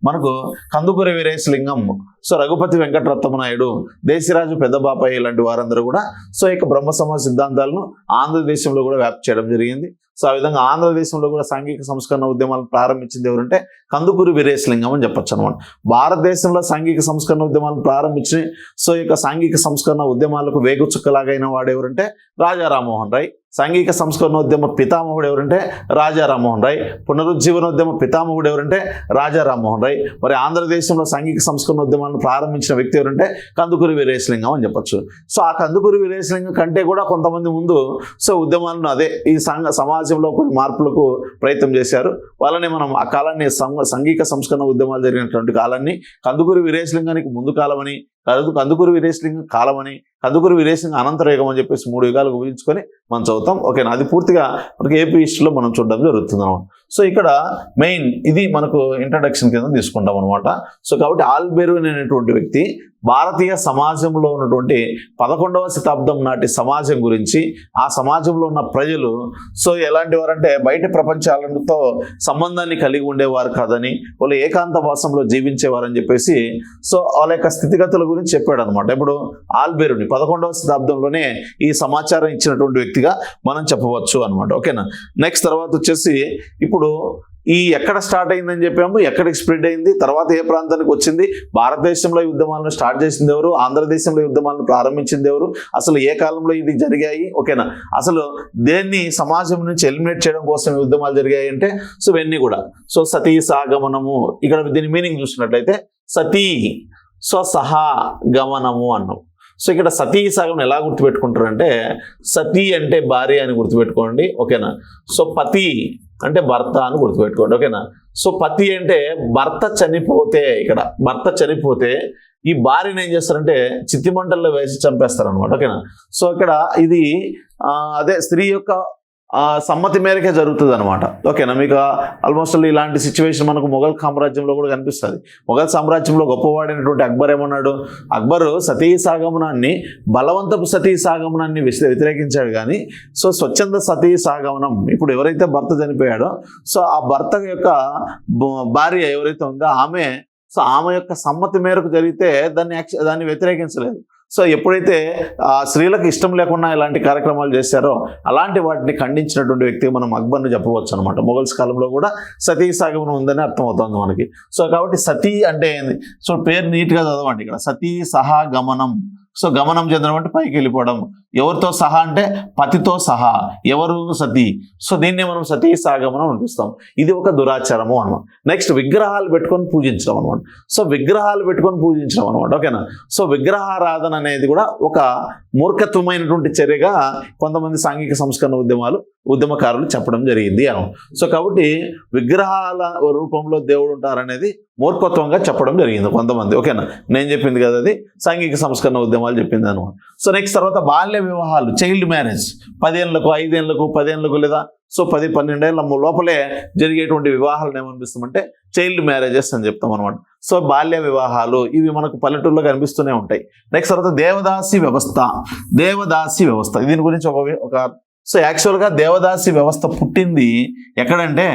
మనకు కందుకూరి వీరేశలింగం, సో రఘుపతి వెంకటరత్నమ నాయుడు, దేశిరాజు పెద్దబాపయ్య ఇలాంటి వారందరూ కూడా సో ఈ యొక్క బ్రహ్మ సమాజ సిద్ధాంతాలను ఆంధ్రదేశంలో కూడా వ్యాప్తి చేయడం జరిగింది. సో ఆ విధంగా ఆంధ్రదేశంలో కూడా సాంఘిక సంస్కరణ ఉద్యమాలను ప్రారంభించింది ఎవరంటే కందుకూరి వీరేశలింగం అని చెప్పొచ్చు అనమాట. భారతదేశంలో సాంఘిక సంస్కరణ ఉద్యమాలను ప్రారంభించి సో ఈ యొక్క సాంఘిక సంస్కరణ ఉద్యమాలకు వేగుచుక్కలాగైన వాడు ఎవరంటే రాజా రామ్మోహన్ రాయ్. సాంఘిక సంస్కరణోద్యమ పితామహుడు ఎవరంటే రాజా రామ్మోహన్ రాయ్. పునరుజ్జీవనోద్యమ పితామహుడు ఎవరంటే రాజా రామ్మోహన్ రాయ్. మరి ఆంధ్రదేశంలో సాంఘిక సంస్కరణోద్యమాలను ప్రారంభించిన వ్యక్తి ఎవరంటే కందుకూరి వీరేశలింగం అని చెప్పొచ్చు. సో ఆ కందుకూరి వీరేశలింగం కంటే కూడా కొంతమంది ముందు సో ఉద్యమాలను అదే ఈ సమాజంలో కొన్ని మార్పులకు ప్రయత్నం చేశారు. వాళ్ళని మనం ఆ కాలాన్ని సాంఘిక సంస్కరణ ఉద్యమాలు జరిగినటువంటి కాలాన్ని కందుకూరి వీరేశలింగానికి ముందు కాలమని, కందుకూరి వీరేశలింగం కాలమని, కందుకూరి వీరేశలింగం అనంతర యుగం అని చెప్పేసి 3 యుగాలు ఊహించుకొని మనం చదువుతాం. ఓకేనా? అది పూర్తిగా మనకి ఏపీ హిస్టరీలో మనం చూడడం జరుగుతుంది అనమాట. సో ఇక్కడ మెయిన్ ఇది మనకు ఇంట్రడక్షన్ కింద తీసుకుంటాం అనమాట. సో కాబట్టి ఆల్బెర్విన్ అనేటువంటి వ్యక్తి భారతీయ సమాజంలో ఉన్నటువంటి 11వ శతాబ్దం నాటి సమాజం గురించి, ఆ సమాజంలో ఉన్న ప్రజలు సో ఎలాంటి వారంటే బయట ప్రపంచాలతో సంబంధాన్ని కలిగి ఉండేవారు కాదని, వాళ్ళు ఏకాంతవాసంలో జీవించేవారని చెప్పేసి సో వాళ్ళ యొక్క స్థితిగతుల గురించి చెప్పాడు అనమాట. ఇప్పుడు ఆల్బెర్విన్ 11వ శతాబ్దంలోనే ఈ సమాచారం ఇచ్చినటువంటి వ్యక్తిగా మనం చెప్పవచ్చు అనమాట. ఓకేనా? నెక్స్ట్ తర్వాత వచ్చేసి ఇప్పుడు ఈ ఎక్కడ స్టార్ట్ అయిందని చెప్పాము, ఎక్కడికి స్ప్రెడ్ అయింది, తర్వాత ఏ ప్రాంతానికి వచ్చింది, భారతదేశంలో యుద్ధమాలను స్టార్ట్ చేసింది ఎవరు, ఆంధ్రదేశంలో యుద్ధమాలను ప్రారంభించింది ఎవరు, అసలు ఏ కాలంలో ఇది జరిగాయి, ఓకేనా, అసలు దేన్ని సమాజం నుంచి ఎలిమినేట్ చేయడం కోసం యుద్ధమాలు జరిగాయి అంటే సో ఇవన్నీ కూడా. సో సతీ సాగమనము, ఇక్కడ దీని మీనింగ్ చూసినట్లయితే సతీ సో సహా గమనము అన్నాం. సో ఇక్కడ సతీ సాగమనం ఎలా గుర్తుపెట్టుకుంటారంటే సతీ అంటే భార్య అని గుర్తుపెట్టుకోండి. ఓకేనా? సో పతి అంటే భర్త అని గుర్తుపెట్టుకోండి. ఓకేనా? సో పతి అంటే భర్త చనిపోతే, ఇక్కడ భర్త చనిపోతే ఈ భార్యను ఏం చేస్తారంటే చిత్తిమంటల్లో వేసి చంపేస్తారనమాట. ఓకేనా? సో ఇక్కడ ఇది అదే స్త్రీ యొక్క సమ్మతి మేరకే జరుగుతుంది అనమాట. ఓకేనా? మీకు ఆల్మోస్ట్ ఇలాంటి సిచ్యువేషన్ మనకు మొఘల్ సామ్రాజ్యంలో కూడా కనిపిస్తుంది. మొఘల్ సామ్రాజ్యంలో గొప్పవాడైనటువంటి అక్బర్ ఏమన్నాడు, అక్బరు సతీ సాగమనాన్ని, బలవంతపు సతీ సాగమనాన్ని వ్యతిరేకించాడు కానీ సో స్వచ్ఛంద సతీ సాగమనం, ఇప్పుడు ఎవరైతే భర్త చనిపోయాడో సో ఆ భర్త యొక్క భార్య ఎవరైతే ఉందో ఆమె యొక్క సమ్మతి మేరకు జరిగితే దాన్ని వ్యతిరేకించలేదు. సో ఎప్పుడైతే స్త్రీలకు ఇష్టం లేకుండా ఇలాంటి కార్యక్రమాలు చేశారో అలాంటి వాటిని ఖండించినటువంటి వ్యక్తిగా మనం అక్బర్ని చెప్పవచ్చు అనమాట. మొఘల్స్ కాలంలో కూడా సతీ సాగమనం ఉందని అర్థమవుతుంది మనకి. సో కాబట్టి సతీ అంటే ఏంది, సో పేరు నీట్గా చదవండి. ఇక్కడ సతీ సహా గమనం, సో గమనం చెందడం అంటే పైకి వెళ్ళిపోవడం. ఎవరితో సహా అంటే పతితో సహా, ఎవరు సతీ. సో దీన్ని మనం సతీ సాగమనం అనిపిస్తాం. ఇది ఒక దురాచారము అనమాట. నెక్స్ట్ విగ్రహాలు పెట్టుకొని పూజించడం అనమాట. సో విగ్రహాలు పెట్టుకొని పూజించడం అనమాట. ఓకేనా? సో విగ్రహారాధన అనేది కూడా ఒక మూర్ఖత్వమైనటువంటి చర్యగా కొంతమంది సాంఘిక సంస్కరణ ఉద్యమకారులు చెప్పడం జరిగింది అను. సో కాబట్టి విగ్రహాల రూపంలో దేవుడు ఉంటారనేది మూర్ఖత్వంగా చెప్పడం జరిగింది కొంతమంది. ఓకేనా? నేను చెప్పింది కదా, అది సాంఘిక సంస్కరణ ఉద్యమాలు చెప్పింది అనమాట. సో నెక్స్ట్ తర్వాత బాల్య వివాహాలు, చైల్డ్ మ్యారేజ్, 10 ఏళ్ళకు 5 ఏళ్ళకు 10 ఏళ్ళకు లేదా సో 10-12 ఏళ్ళ లోపలే జరిగేటువంటి వివాహాలను ఏమనిపిస్తామంటే చైల్డ్ మ్యారేజెస్ అని చెప్తాం అనమాట. సో బాల్య వివాహాలు ఇవి మనకు పల్లెటూరులో కనిపిస్తూనే ఉంటాయి. నెక్స్ట్ తర్వాత దేవదాసి వ్యవస్థ, దీని గురించి ఒక సో యాక్చువల్గా దేవదాసి వ్యవస్థ పుట్టింది ఎక్కడంటే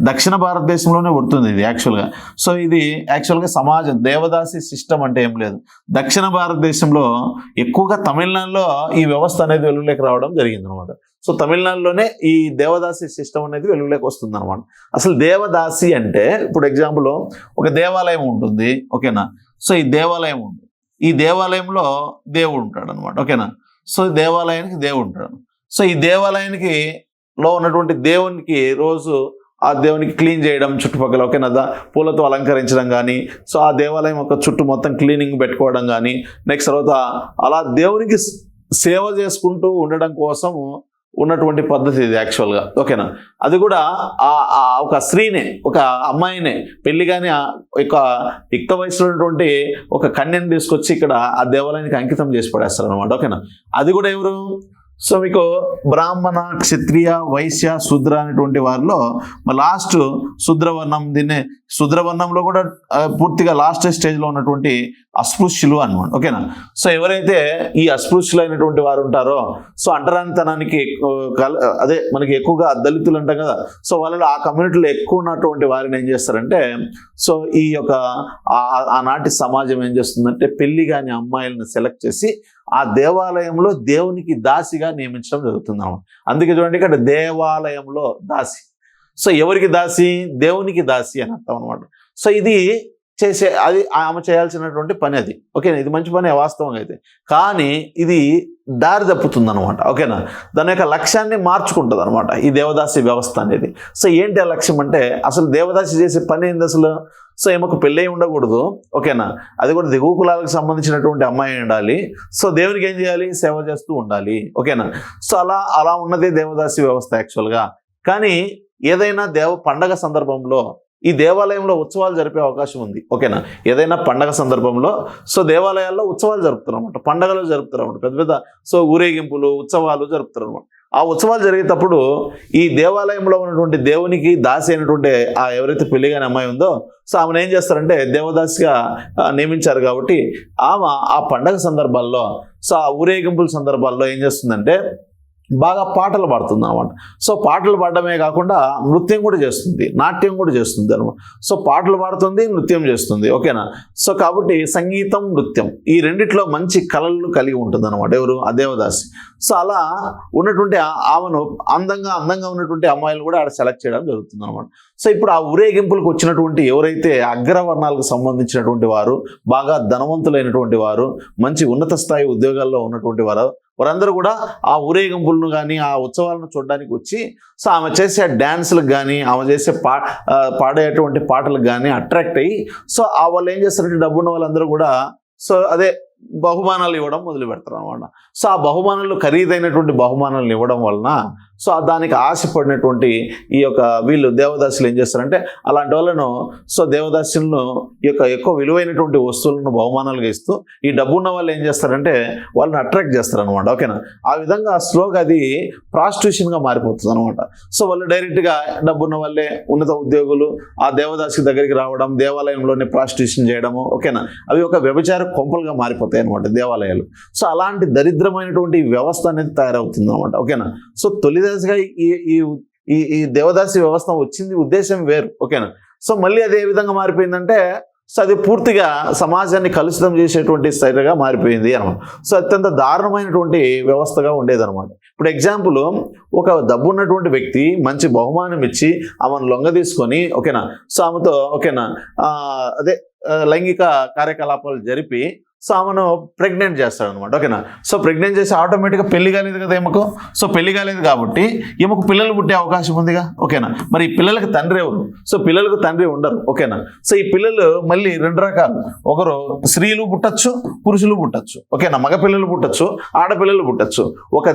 దక్షిణ భారతదేశంలోనే పుడుతుంది ఇది యాక్చువల్గా. సో ఇది యాక్చువల్గా సమాజం, దేవదాసి సిస్టమ్ అంటే ఏం లేదు, దక్షిణ భారతదేశంలో ఎక్కువగా తమిళనాడులో ఈ వ్యవస్థ అనేది వెలుగులోకి రావడం జరిగింది అనమాట. సో తమిళనాడులోనే ఈ దేవదాసి సిస్టమ్ అనేది వెలుగులోకి వస్తుంది అనమాట. అసలు దేవదాసి అంటే ఇప్పుడు ఎగ్జాంపుల్ ఒక దేవాలయం ఉంటుంది. ఓకేనా? సో ఈ దేవాలయం ఉంది, ఈ దేవాలయంలో దేవుడు ఉంటాడు అనమాట. ఓకేనా? సో దేవాలయానికి దేవుడు ఉంటాడు. సో ఈ దేవాలయానికి లో ఉన్నటువంటి దేవునికి రోజు ఆ దేవునికి క్లీన్ చేయడం, చుట్టుపక్కల ఓకేనా పూలతో అలంకరించడం కానీ, సో ఆ దేవాలయం యొక్క చుట్టూ మొత్తం క్లీనింగ్ పెట్టుకోవడం కానీ, నెక్స్ట్ తర్వాత అలా దేవునికి సేవ చేసుకుంటూ ఉండడం కోసం ఉన్నటువంటి పద్ధతి ఇది యాక్చువల్గా, ఓకేనా. అది కూడా ఒక స్త్రీనే, ఒక అమ్మాయినే, పెళ్లి కానీ ఒక యుక్త వయసులో ఉన్నటువంటి ఒక కన్యను తీసుకొచ్చి ఇక్కడ ఆ దేవాలయానికి అంకితం చేసి పడేస్తారు అనమాట, ఓకేనా. అది కూడా ఎవరు? సో మీకు బ్రాహ్మణ, క్షత్రియ, వైశ్య, శూద్ర అనేటువంటి వారిలో లాస్ట్ శూద్రవర్ణం, దీన్ని శూద్రవర్ణంలో కూడా పూర్తిగా లాస్ట్ స్టేజ్లో ఉన్నటువంటి అస్పృశ్యులు అనమాట, ఓకేనా. సో ఎవరైతే ఈ అస్పృశ్యులైనటువంటి వారు ఉంటారో, సో అంటరానితనానికి అదే మనకి ఎక్కువగా దళితులు అంటాం కదా, సో వాళ్ళలో ఆ కమ్యూనిటీలో ఎక్కువ ఉన్నటువంటి వారిని ఏం చేస్తారంటే, సో ఈ యొక్క ఆనాటి సమాజం ఏం చేస్తుందంటే పెళ్లి కాని అమ్మాయిలను సెలెక్ట్ చేసి ఆ దేవాలయంలో దేవునికి దాసిగా నియమించడం జరుగుతుంది అన్నమాట. అందుకే చూడండి ఇక్కడ దేవాలయంలో దాసి. సో ఎవరికి దాసి? దేవునికి దాసి అని అర్థం అనమాట. సో ఇది అది ఆమె చేయాల్సినటువంటి పని అది, ఓకేనా. ఇది మంచి పని వాస్తవంగా అయితే, కానీ ఇది దారి తప్పుతుంది అనమాట, ఓకేనా. దాని యొక్క లక్ష్యాన్ని మార్చుకుంటుంది అనమాట ఈ దేవదాసి వ్యవస్థ అనేది. సో ఏంటి ఆ లక్ష్యం అంటే, అసలు దేవదాసి చేసే పని ఏంది అసలు? సో ఈమెకు పెళ్ళి ఉండకూడదు, ఓకేనా. అది కూడా దిగువ కులాలకు సంబంధించినటువంటి అమ్మాయి ఉండాలి. సో దేవునికి ఏం చేయాలి? సేవ చేస్తూ ఉండాలి, ఓకేనా. సో అలా ఉన్నదే దేవదాసి వ్యవస్థ యాక్చువల్గా. కానీ ఏదైనా పండగ సందర్భంలో ఈ దేవాలయంలో ఉత్సవాలు జరిపే అవకాశం ఉంది, ఓకేనా. ఏదైనా పండగ సందర్భంలో సో దేవాలయాల్లో ఉత్సవాలు జరుపుతారు అనమాట, పండగలు జరుపుతారు అనమాట, పెద్ద పెద్ద సో ఊరేగింపులు, ఉత్సవాలు జరుపుతారు అనమాట. ఆ ఉత్సవాలు జరిగేటప్పుడు ఈ దేవాలయంలో ఉన్నటువంటి దేవునికి దాసి అయినటువంటి ఎవరైతే పెళ్లి కాని అమ్మాయి ఉందో, సో ఆమెను ఏం చేస్తారంటే దేవదాసిగా నియమించారు కాబట్టి ఆమె ఆ పండగ సందర్భాల్లో, సో ఆ ఊరేగింపుల సందర్భాల్లో ఏం చేస్తుందంటే బాగా పాటలు పాడుతుంది అనమాట. సో పాటలు పాడడమే కాకుండా నృత్యం కూడా చేస్తుంది, నాట్యం కూడా చేస్తుంది అనమాట. సో పాటలు పాడుతుంది, నృత్యం చేస్తుంది, ఓకేనా. సో కాబట్టి సంగీతం, నృత్యం ఈ రెండిట్లో మంచి కళలు కలిగి ఉంటుంది అనమాట ఎవరు? ఆ దేవదాసి. సో అలా ఉన్నటువంటి ఆమెను అందంగా ఉన్నటువంటి అమ్మాయిలు కూడా ఆడ సెలెక్ట్ చేయడం జరుగుతుంది అనమాట. సో ఇప్పుడు ఆ ఊరేగింపులకు వచ్చినటువంటి ఎవరైతే అగ్రవర్ణాలకు సంబంధించినటువంటి వారు, బాగా ధనవంతులైనటువంటి వారు, మంచి ఉన్నత స్థాయి ఉద్యోగాల్లో ఉన్నటువంటి వారు, వారందరూ కూడా ఆ ఊరేగింపులను కానీ ఆ ఉత్సవాలను చూడడానికి వచ్చి సో ఆమె చేసే డ్యాన్సులకు కానీ ఆమె చేసే పాడేటువంటి పాటలకు కానీ అట్రాక్ట్ అయ్యి సో వాళ్ళు ఏం చేస్తారంటే డబ్బున్న వాళ్ళందరూ కూడా సో అదే బహుమానాలు ఇవ్వడం మొదలు పెడతారు అనమాట. సో ఆ బహుమానాలు ఖరీదైనటువంటి బహుమానాలను ఇవ్వడం వలన సో దానికి ఆశపడినటువంటి ఈ యొక్క వీళ్ళు దేవదాసులు ఏం చేస్తారంటే అలాంటి వాళ్ళను సో దేవదాసులను ఈ యొక్క ఎక్కువ విలువైనటువంటి వస్తువులను బహుమానాలుగా ఇస్తూ ఈ డబ్బు ఉన్న వాళ్ళు ఏం చేస్తారంటే వాళ్ళని అట్రాక్ట్ చేస్తారు అనమాట, ఓకేనా. ఆ విధంగా స్లోగా అది ప్రాస్టిట్యూషన్గా మారిపోతుంది అనమాట. సో వాళ్ళు డైరెక్ట్గా డబ్బున్న వాళ్ళే ఉన్నత ఉద్యోగులు ఆ దేవదాసి దగ్గరికి రావడం, దేవాలయంలోనే ప్రాస్టిట్యూషన్ చేయడము, ఓకేనా. అవి ఒక వ్యభిచార కొంపలుగా మారిపోతాయి అనమాట దేవాలయాలు. సో అలాంటి దరిద్రమైనటువంటి వ్యవస్థ అనేది తయారవుతుంది అనమాట, ఓకేనా. సో తొలిదశగా ఈ దేవదాసి వ్యవస్థ వచ్చింది ఉద్దేశం వేరు, ఓకేనా. సో మళ్ళీ అది ఏ విధంగా మారిపోయిందంటే సో అది పూర్తిగా సమాజాన్ని కలుషితం చేసేటువంటి స్థైర్యంగా మారిపోయింది అనమాట. సో అత్యంత దారుణమైనటువంటి వ్యవస్థగా ఉండేదన్నమాట. ఇప్పుడు ఎగ్జాంపుల్ ఒక డబ్బు ఉన్నటువంటి వ్యక్తి మంచి బహుమానం ఇచ్చి ఆమెను లొంగ తీసుకొని, ఓకేనా, సో ఆమెతో ఓకేనా అదే లైంగిక కార్యకలాపాలు జరిపి సో ఆమెను ప్రెగ్నెంట్ చేస్తాడు అనమాట, ఓకేనా. సో ప్రెగ్నెంట్ చేసి ఆటోమేటిక్గా పెళ్లి కాలేదు కదా ఈమెకు. సో పెళ్లి కాలేదు కాబట్టి ఈమెకు పిల్లలు పుట్టే అవకాశం ఉందిగా, ఓకేనా. మరి ఈ పిల్లలకి తండ్రి ఎవరు? సో పిల్లలకు తండ్రి ఉండరు, ఓకేనా. సో ఈ పిల్లలు మళ్ళీ రెండు రకాలు, ఒకరు స్త్రీలు పుట్టచ్చు, పురుషులు పుట్టచ్చు, ఓకేనా. మగ పిల్లలు పుట్టచ్చు, ఆడపిల్లలు పుట్టచ్చు. ఒక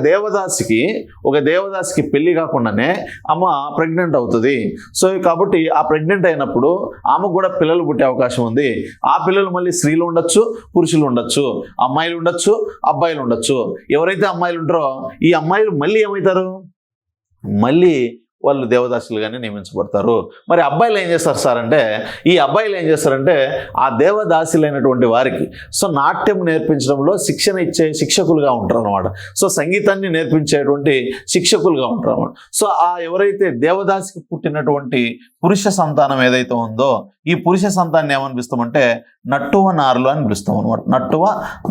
దేవదాసికి పెళ్లి కాకుండానే అమ్మ ప్రెగ్నెంట్ అవుతుంది. సో కాబట్టి ఆ ప్రెగ్నెంట్ అయినప్పుడు ఆమెకు కూడా పిల్లలు పుట్టే అవకాశం ఉంది. ఆ పిల్లలు మళ్ళీ స్త్రీలు ఉండొచ్చు, పురుషులు ఉండొచ్చు, అమ్మాయిలు ఉండొచ్చు, అబ్బాయిలు ఉండొచ్చు. ఎవరైతే అమ్మాయిలు ఉంటారో ఈ అమ్మాయిలు మళ్ళీ ఏమవుతారు? మళ్ళీ వాళ్ళు దేవదాసులుగానే నియమించబడతారు. మరి అబ్బాయిలు ఏం చేస్తారు సార్ అంటే, ఈ అబ్బాయిలు ఏం చేస్తారంటే ఆ దేవదాసులైనటువంటి వారికి సో నాట్యం నేర్పించడంలో శిక్షణ ఇచ్చే శిక్షకులుగా ఉంటారు అనమాట. సో సంగీతాన్ని నేర్పించేటువంటి శిక్షకులుగా ఉంటారు అనమాట. సో ఆ ఎవరైతే దేవదాసికి పుట్టినటువంటి పురుష సంతానం ఏదైతే ఉందో ఈ పురుష సంతాన్ని ఏమనిపిస్తామంటే నట్టువ నారులు అని పిలుస్తాం అనమాట. నట్టువ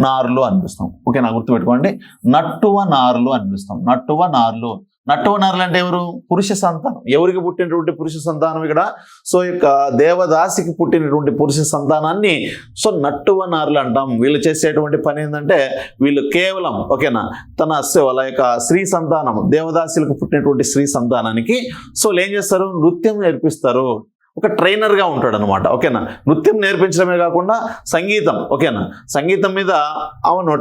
నారులు అనిపిస్తాం, ఓకే. నా గుర్తుపెట్టుకోండి, నట్టువ నారులు అనిపిస్తాం. నట్టువ నారులు అంటే ఎవరు? పురుష సంతానం. ఎవరికి పుట్టినటువంటి పురుష సంతానం ఇక్కడ? సో యొక్క దేవదాసికి పుట్టినటువంటి పురుష సంతానాన్ని సో నట్టువ నారులు అంటాం. వీళ్ళు చేసేటువంటి పని ఏంటంటే వీళ్ళు కేవలం ఓకేనా వాళ్ళ యొక్క స్త్రీ సంతానం, దేవదాసులకు పుట్టినటువంటి స్త్రీ సంతానానికి సో ఏం చేస్తారు? నృత్యం నేర్పిస్తారు. ఒక ట్రైనర్గా ఉంటాడు అనమాట. ఓకేనా, నృత్యం నేర్పించడమే కాకుండా సంగీతం, ఓకేనా, సంగీతం మీద అవును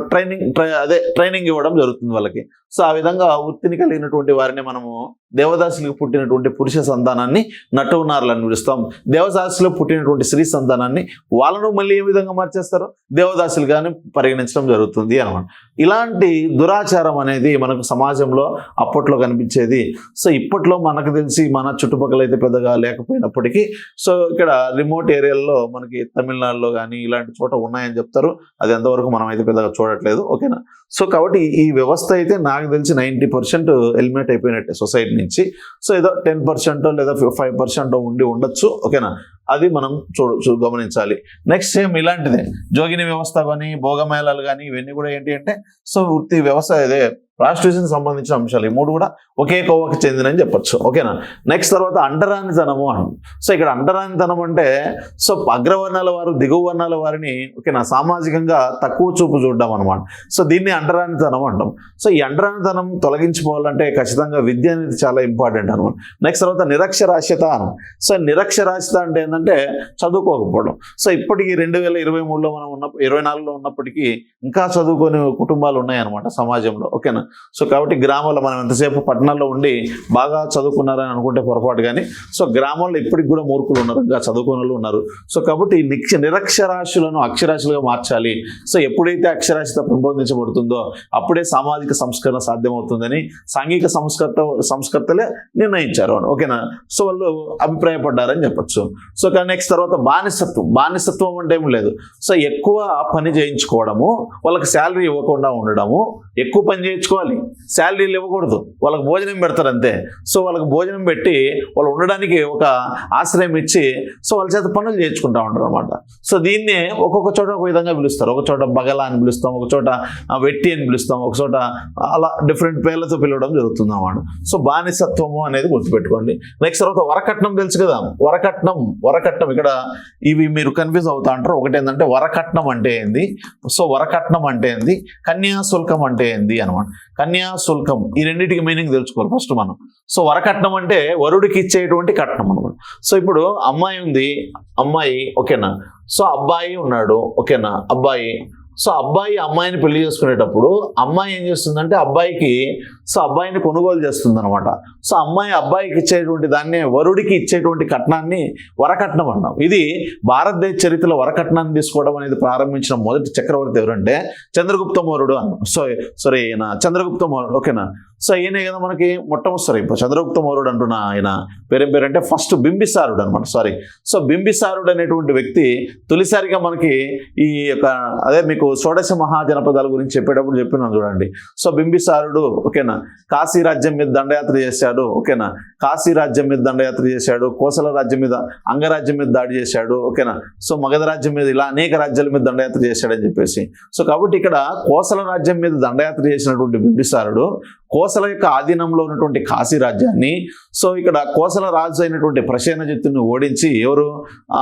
ట్రైనింగ్ ఇవ్వడం జరుగుతుంది వాళ్ళకి. సో ఆ విధంగా వృత్తిని కలిగినటువంటి వారిని మనము దేవదాసులకు పుట్టినటువంటి పురుష సంతానాన్ని నటవనారులని పిలుస్తాం. దేవదాసులకు పుట్టినటువంటి స్త్రీ సంతానాన్ని వాళ్ళను మళ్ళీ ఏ విధంగా మార్చేస్తారు, దేవదాసులుగానే పరిగణించడం జరుగుతుంది అనమాట. ఇలాంటి దురాచారం అనేది మనకు సమాజంలో అప్పట్లో కనిపించేది. సో ఇప్పట్లో మనకు తెలిసి మన చుట్టుపక్కల అయితే పెద్దగా లేకపోయినప్పటికీ సో ఇక్కడ రిమోట్ ఏరియాల్లో మనకి తమిళనాడులో కానీ ఇలాంటి చోట ఉన్నాయని చెప్తారు. అది ఎంతవరకు మనం అయితే పెద్దగా చూడట్లేదు. ఓకేనా, సో కాబట్టి ఈ వ్యవస్థ అయితే నాకు తెలిసి 90% ఎలిమినేట్ అయిపోయినట్టే సొసైటీ నుంచి. సో ఏదో 10% లేదా 5% ఉండి ఉండొచ్చు. ఓకేనా, అది మనం గమనించాలి. నెక్స్ట్ సేమ్ ఇలాంటిదే జోగిని వ్యవస్థ కానీ భోగమేళాలు కానీ ఇవన్నీ కూడా ఏంటి అంటే సో వృత్తి వ్యవస్థ ఇదే ప్రాస్టిట్యూషన్ సంబంధించిన అంశాలు. ఈ మూడు కూడా ఒకే కోవకి చెందినని చెప్పొచ్చు. ఓకేనా, నెక్స్ట్ తర్వాత అంటరానితనము అంటాం. సో ఇక్కడ అంటరానితనం అంటే సో అగ్రవర్ణాల వారు దిగువ వర్ణాల వారిని ఓకేనా సామాజికంగా తక్కువ చూపు చూడడం అనమాట. సో దీన్ని అంటరానితనం అంటాం. సో ఈ అంటరానితనం తొలగించుకోవాలంటే ఖచ్చితంగా విద్య అనేది చాలా ఇంపార్టెంట్ అనమాట. నెక్స్ట్ తర్వాత నిరక్షరాస్యత అనం. సో నిరక్షరాస్యత అంటే ఏంటంటే చదువుకోకపోవడం. సో ఇప్పటికీ 2023లో మనం 24లో ఉన్నప్పటికీ ఇంకా చదువుకొని కుటుంబాలు ఉన్నాయన్నమాట సమాజంలో. ఓకేనా, సో కాబట్టి గ్రామాల్లో మనం ఎంతసేపు పట్టణాల్లో ఉండి బాగా చదువుకున్నారని అనుకుంటే పొరపాటు. కానీ సో గ్రామాల్లో ఇప్పటికి కూడా మూర్ఖులు ఉన్నారు, ఇంకా చదువుకున్న వాళ్ళు ఉన్నారు. సో కాబట్టి నిరక్షరాస్యులను అక్షరాస్యులుగా మార్చాలి. సో ఎప్పుడైతే అక్షరాస్యత పెంపొందించబడుతుందో అప్పుడే సామాజిక సంస్కరణ సాధ్యమవుతుందని సాంఘిక సంస్కర్తలే నిర్ణయించారు. ఓకేనా, సో వాళ్ళు అభిప్రాయపడ్డారని చెప్పొచ్చు. సో నెక్స్ట్ తర్వాత బానిసత్వం అంటే ఏం లేదు. సో ఎక్కువ పని చేయించుకోవడము, వాళ్ళకి శాలరీ ఇవ్వకుండా ఉండడము, ఎక్కువ పని చేయించుకోవాలి, శాలరీలు ఇవ్వకూడదు, వాళ్ళకి భోజనం పెడతారు అంతే. సో వాళ్ళకి భోజనం పెట్టి వాళ్ళు ఉండడానికి ఒక ఆశ్రయం ఇచ్చి సో వాళ్ళ చేత పనులు చేయించుకుంటూ ఉంటారు అనమాట. సో దీన్నే ఒక్కొక్క చోట ఒక విధంగా పిలుస్తారు. ఒక చోట బగల అని పిలుస్తాం, ఒక చోట వెట్టి అని పిలుస్తాం, ఒక చోట అలా డిఫరెంట్ పేర్లతో పిలవడం జరుగుతుంది అన్నమాట. సో బానిసత్వము అనేది గుర్తుపెట్టుకోండి. నెక్స్ట్ తర్వాత వరకట్నం తెలుసు కదా. వరకట్నం ఇక్కడ ఇవి మీరు కన్ఫ్యూజ్ అవుతా అంటారు. ఒకటి ఏంటంటే వరకట్నం అంటే ఏంది, సో వరకట్నం అంటే ఏంది, కన్యాశుల్కం అంటే ఏంది అనమాట. కన్యాశుల్కం ఈ రెండింటికి మీనింగ్ తెలుసుకోవాలి ఫస్ట్ మనం. సో వరకట్నం అంటే వరుడికి ఇచ్చేటువంటి కట్నం అనమాట. సో ఇప్పుడు అమ్మాయి ఉంది, అమ్మాయి ఓకేనా, సో అబ్బాయి ఉన్నాడు ఓకేనా, సో అమ్మాయిని పెళ్లి చేసుకునేటప్పుడు అమ్మాయి ఏం చేస్తుందంటే అబ్బాయిని కొనుగోలు చేస్తుంది అనమాట. సో అబ్బాయికి ఇచ్చేటువంటి దాన్ని వరుడికి ఇచ్చేటువంటి కట్నాన్ని వరకట్నం అన్నాం. ఇది భారతదేశ చరిత్రలో వరకట్నాన్ని తీసుకోవడం అనేది ప్రారంభించిన మొదటి చక్రవర్తి ఎవరంటే చంద్రగుప్త మౌర్యుడు అన్నాం. చంద్రగుప్త మౌర్యుడు ఓకేనా. సో ఈయనే కదా మనకి మొట్టమొదటి ఇప్పుడు చంద్రగుప్త మౌర్యుడు అంటున్నా ఆయన పేరంటే ఫస్ట్ బింబిసారుడు అనమాట. సో బింబిసారుడు అనేటువంటి వ్యక్తి తొలిసారిగా మనకి ఈ యొక్క అదే మీకు షోడశ మహాజనపదాల గురించి చెప్పేటప్పుడు చెప్పినాను చూడండి. సో బింబిసారుడు ఓకేనా కాశీ రాజ్యం మీద దండయాత్ర చేశాడు. ఓకేనా, కాశీ రాజ్యం మీద దండయాత్ర చేశాడు, కోసల రాజ్యం మీద అంగరాజ్యం మీద దాడి చేశాడు. ఓకేనా, సో మగధ రాజ్యం మీద ఇలా అనేక రాజ్యాల మీద దండయాత్ర చేశాడని చెప్పేసి. సో కాబట్టి ఇక్కడ కోసల రాజ్యం మీద దండయాత్ర చేసినటువంటి బింబిసారుడు కోసల యొక్క ఆధీనంలో ఉన్నటువంటి కాశీ రాజ్యాన్ని సో ఇక్కడ కోసల రాజు అయినటువంటి ప్రసేనజిత్తుని ఓడించి ఎవరు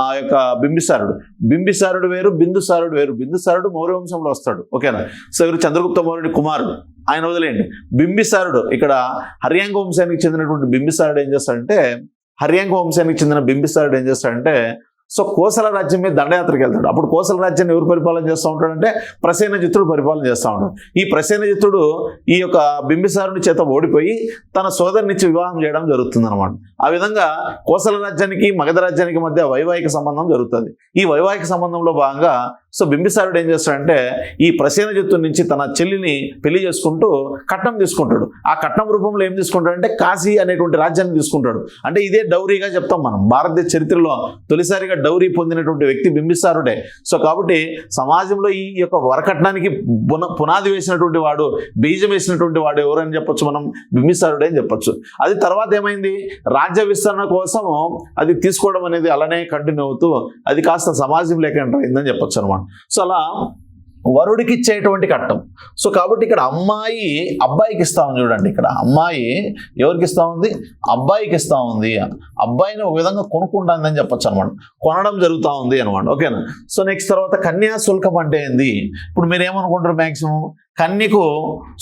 ఆ యొక్క బింబిసారుడు వేరు, బిందుసారుడు వేరు. బిందుసారుడు మౌర్య వంశంలో వస్తాడు. ఓకేనా, సో ఎవరు చంద్రగుప్త మౌర్యుడి కుమారుడు, ఆయన వదిలేండి. బింబిసారుడు ఇక్కడ హర్యాంగ వంశానికి చెందినటువంటి బింబిసారుడు ఏం చేస్తాడంటే సో కోసల రాజ్యం మీద దండయాత్రకి వెళ్తాడు. అప్పుడు కోసల రాజ్యాన్ని ఎవరు పరిపాలన చేస్తూ ఉంటాడంటే ప్రసేనజిత్తుడు పరిపాలన చేస్తూ ఉంటాడు. ఈ ప్రసేనజిత్తుడు ఈ యొక్క బింబిసారుని చేత ఓడిపోయి తన సోదరునిచ్చి వివాహం చేయడం జరుగుతుంది అనమాట. ఆ విధంగా కోసల రాజ్యానికి మగధ రాజ్యానికి మధ్య వైవాహిక సంబంధం జరుగుతుంది. ఈ వైవాహిక సంబంధంలో భాగంగా సో బింబిసారుడు ఏం చేస్తాడంటే ఈ ప్రసేనజిత్తు నుంచి తన చెల్లిని పెళ్లి చేసుకుంటూ కట్నం తీసుకుంటాడు. ఆ కట్నం రూపంలో ఏం తీసుకుంటాడంటే కాశీ అనేటువంటి రాజ్యాన్ని తీసుకుంటాడు. అంటే ఇదే డౌరీగా చెప్తాం మనం. భారతదేశ చరిత్రలో తొలిసారిగా డౌరీ పొందినటువంటి వ్యక్తి బింబిసారుడే. సో కాబట్టి సమాజంలో ఈ యొక్క వరకట్నానికి పునాది వేసినటువంటి వాడు, బీజం వేసినటువంటి వాడు ఎవరని చెప్పొచ్చు మనం, బింబిసారుడే అని చెప్పొచ్చు. అది తర్వాత ఏమైంది, రాజ్య విస్తరణ కోసం అది తీసుకోవడం అనేది అలానే కంటిన్యూ అవుతూ అది కాస్త సమాజం లేక ఎంటర్ అయిందని చెప్పొచ్చు అనమాట. సో అలా వరుడికి ఇచ్చేటువంటి కట్నం. సో కాబట్టి ఇక్కడ అమ్మాయి అబ్బాయికి ఇస్తా ఉంది. చూడండి, ఇక్కడ అమ్మాయి ఎవరికి ఇస్తా ఉంది? అబ్బాయికి ఇస్తా ఉంది. అబ్బాయిని ఒక విధంగా కొనుక్కుంటుంది అని చెప్పొచ్చు అనమాట, కొనడం జరుగుతూ ఉంది అనమాట. ఓకేనా. సో నెక్స్ట్ తర్వాత కన్యాశుల్కం అంటే ఏంది? ఇప్పుడు మీరు ఏమనుకుంటారు? మ్యాక్సిమం కన్యకు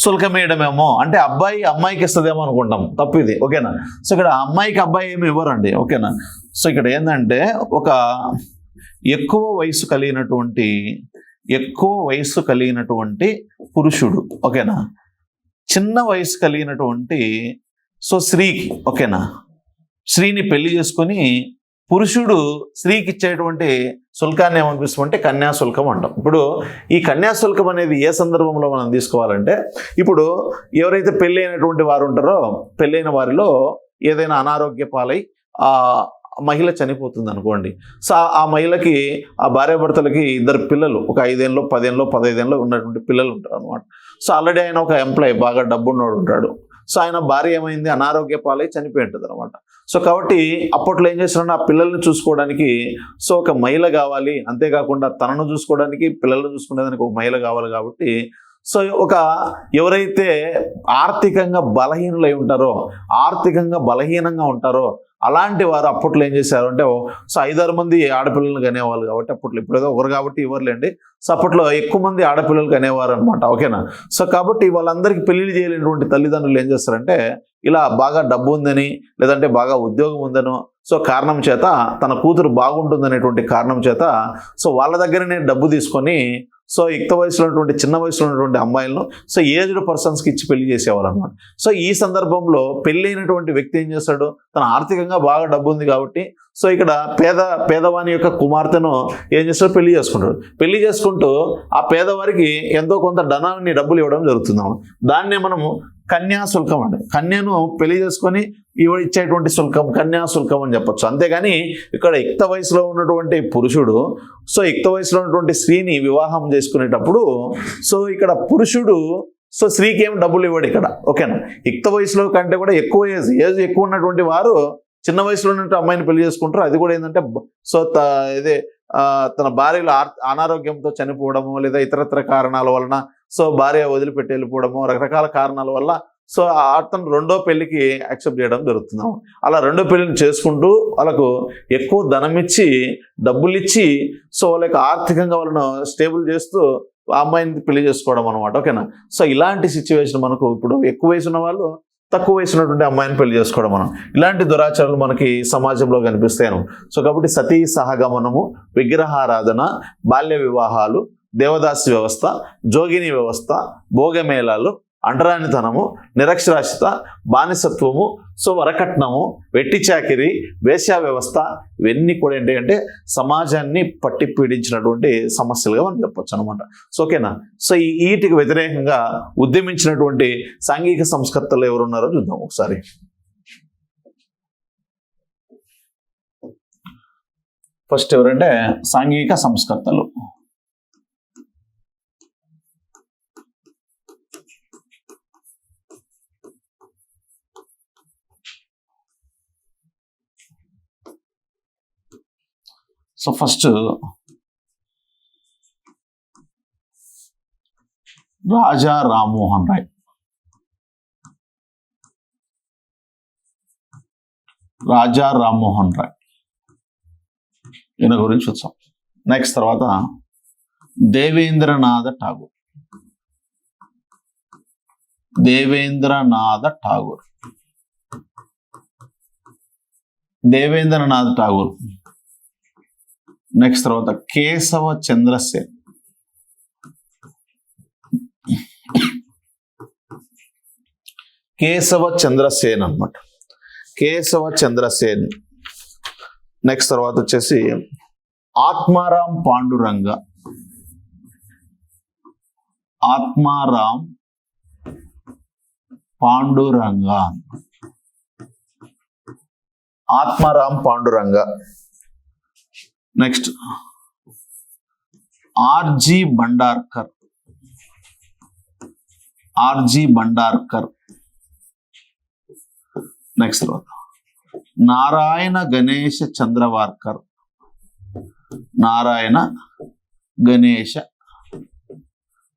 శుల్కం వేయడమేమో అంటే అబ్బాయి అమ్మాయికి ఇస్తుందేమో అనుకుంటాం. తప్పు ఇది. ఓకేనా. సో ఇక్కడ అమ్మాయికి అబ్బాయి ఏమి ఇవ్వరండి. ఓకేనా. సో ఇక్కడ ఏంటంటే ఒక ఎక్కువ వయసు కలిగినటువంటి పురుషుడు, ఓకేనా, చిన్న వయసు కలిగినటువంటి సో స్త్రీకి, ఓకేనా, స్త్రీని పెళ్లి చేసుకొని పురుషుడు స్త్రీకి ఇచ్చేటువంటి శుల్కాన్ని ఏమనిపిస్తామంటే కన్యాశుల్కం అంటాం. ఇప్పుడు ఈ కన్యాశుల్కం అనేది ఏ సందర్భంలో మనం తీసుకోవాలంటే, ఇప్పుడు ఎవరైతే పెళ్ళి అయినటువంటి వారు ఉంటారో, పెళ్ళైన వారిలో ఏదైనా అనారోగ్య పాలై ఆ మహిళ చనిపోతుంది అనుకోండి. సో ఆ మహిళకి, ఆ భార్యాభర్తలకి ఇద్దరు పిల్లలు, ఒక 5 ఏళ్ళు 10 ఏళ్ళు 15 ఏళ్ళు ఉన్నటువంటి పిల్లలు ఉంటారు అనమాట. సో ఆల్రెడీ ఆయన ఒక ఎంప్లాయీ, బాగా డబ్బున్నోడు ఉంటాడు. సో ఆయన భార్య ఏమైంది, అనారోగ్య పాలై చనిపోయి ఉంటుంది అనమాట. సో కాబట్టి అప్పట్లో ఏం చేస్తారంటే ఆ పిల్లల్ని చూసుకోవడానికి సో ఒక మహిళ కావాలి, అంతేకాకుండా తనను చూసుకోవడానికి పిల్లలను చూసుకునేదానికి ఒక మహిళ కావాలి. కాబట్టి సో ఒక ఎవరైతే ఆర్థికంగా బలహీనులై ఉంటారో, ఆర్థికంగా బలహీనంగా ఉంటారో అలాంటి వారు అప్పట్లో ఏం చేశారు అంటే, సో 5-6 మంది ఆడపిల్లలను కనేవాళ్ళు కాబట్టి అప్పట్లో, ఇప్పుడు ఏదో ఒకరు కాబట్టి ఇవ్వరులేండి. సో అప్పట్లో ఎక్కువ మంది ఆడపిల్లలు కనేవారు అనమాట. ఓకేనా. సో కాబట్టి వాళ్ళందరికీ పెళ్లిళ్ళు చేయలేనటువంటి తల్లిదండ్రులు ఏం చేస్తారంటే, ఇలా బాగా డబ్బు ఉందని, లేదంటే బాగా ఉద్యోగం ఉందనో సో కారణం చేత, తన కూతురు బాగుంటుందనేటువంటి కారణం చేత సో వాళ్ళ దగ్గరనే డబ్బు తీసుకొని సో యుక్త వయసులో ఉన్నటువంటి, చిన్న వయసులో ఉన్నటువంటి అమ్మాయిలను సో ఏజ్డ్ పర్సన్స్కి ఇచ్చి పెళ్లి చేసేవాళ్ళు అనమాట. సో ఈ సందర్భంలో పెళ్లి అయినటువంటి వ్యక్తి ఏం చేస్తాడు, తన ఆర్థికంగా బాగా డబ్బు ఉంది కాబట్టి సో ఇక్కడ పేదవాని యొక్క కుమార్తెను ఏం చేస్తాడు, పెళ్లి చేసుకుంటాడు. పెళ్లి చేసుకుంటూ ఆ పేదవారికి ఎంతో కొంత ధనాన్ని, డబ్బులు ఇవ్వడం జరుగుతుంది. దాన్నే మనము కన్యాశుల్కం అంటే, కన్యను పెళ్లి చేసుకొని ఇచ్చేటువంటి శుల్కం కన్యాశుల్కం అని చెప్పొచ్చు. అంతేగాని ఇక్కడ యుక్త వయసులో ఉన్నటువంటి పురుషుడు సో యుక్త వయసులో ఉన్నటువంటి స్త్రీని వివాహం చేసుకునేటప్పుడు సో ఇక్కడ పురుషుడు సో స్త్రీకి ఏం డబ్బులు ఇవ్వడు ఇక్కడ. ఓకేనా. యుక్త వయసులో కంటే కూడా ఎక్కువ ఏజ్ ఎక్కువ ఉన్నటువంటి వారు చిన్న వయసులో ఉన్నటువంటి అమ్మాయిని పెళ్లి చేసుకుంటారు. అది కూడా ఏంటంటే సో తన భార్యలో అనారోగ్యంతో చనిపోవడము, లేదా ఇతరత్ర కారణాల వలన సో భార్య వదిలిపెట్టి వెళ్ళిపోవడము, రకరకాల కారణాల వల్ల సో అతను రెండో పెళ్లికి యాక్సెప్ట్ చేయడం జరుగుతుంది. అలా రెండో పెళ్లిని చేసుకుంటూ వాళ్ళకు ఎక్కువ ధనం ఇచ్చి, డబ్బులు ఇచ్చి సో వాళ్ళకి ఆర్థికంగా వాళ్ళను స్టేబుల్ చేస్తూ ఆ అమ్మాయిని పెళ్లి చేసుకోవడం అనమాట. ఓకేనా. సో ఇలాంటి సిచ్యువేషన్ మనకు ఇప్పుడు ఎక్కువ వయసు ఉన్న వాళ్ళు తక్కువ వయసు ఉన్నటువంటి అమ్మాయిని పెళ్లి చేసుకోవడం, మనం ఇలాంటి దురాచారాలు మనకి సమాజంలో కనిపిస్తాను. సో కాబట్టి సతీ సహగమనము, విగ్రహారాధన, బాల్య వివాహాలు, దేవదాసి వ్యవస్థ, జోగిని వ్యవస్థ, భోగమేళాలు, అంటరానితనము, నిరక్షరాస్యత, బానిసత్వము, సో వరకట్నము, వెట్టి చాకిరి, వేశ్యా వ్యవస్థ, ఇవన్నీ కూడా ఏంటి అంటే సమాజాన్ని పట్టి పీడించినటువంటి సమస్యలుగా మనం చెప్పొచ్చు అనమాట. సో ఓకేనా. సో వీటికి వ్యతిరేకంగా ఉద్యమించినటువంటి సాంఘిక సంస్కర్తలు ఎవరున్నారో చూద్దాం ఒకసారి. ఫస్ట్ ఎవరంటే సాంఘిక సంస్కర్తలు. So first Raja Rammohan Roy. రాజా రామ్మోహన్ రాయ్ ఈయన గురించి చూద్దాం. నెక్స్ట్ తర్వాత దేవేంద్రనాథ ఠాగూర్. దేవేంద్రనాథ ఠాగూర్. దేవేంద్రనాథ్ ఠాగూర్. నెక్స్ట్ తర్వాత కేశవ చంద్రసేన్. కేశవ చంద్రసేన్ అన్నమాట. కేశవ చంద్రసేన్. నెక్స్ట్ తర్వాత వచ్చేసి Atmaram Pandurang. Atmaram Pandurang. Atmaram Pandurang. Next R G Bhandarkar. R G Bhandarkar. Next తర్వాత నారాయణ గణేష చంద్రవార్కర్. నారాయణ గణేష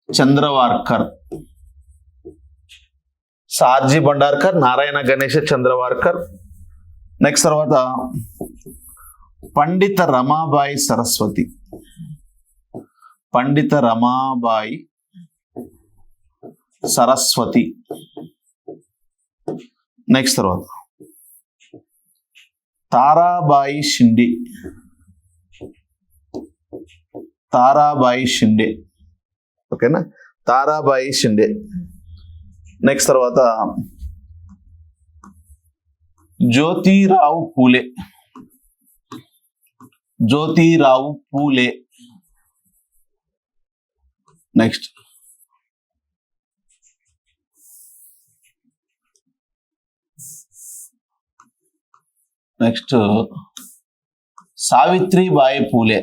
చంద్రవార్కర్, సార్జీ భండార్కర్, నారాయణ గణేశ చంద్రవార్కర్. నెక్స్ట్ తర్వాత పండిత రమాబాయి సరస్వతి, పండిత రమాబాయి సరస్వతి. నెక్స్ట్ తర్వాత తారాబాయి షిండే, తారాబాయి షిండే. ఓకేనా, తారాబాయి షిండే. నెక్స్ట్ తర్వాత Jyotirao Phule, Jyotirao Phule. Next next Savitribai Phule,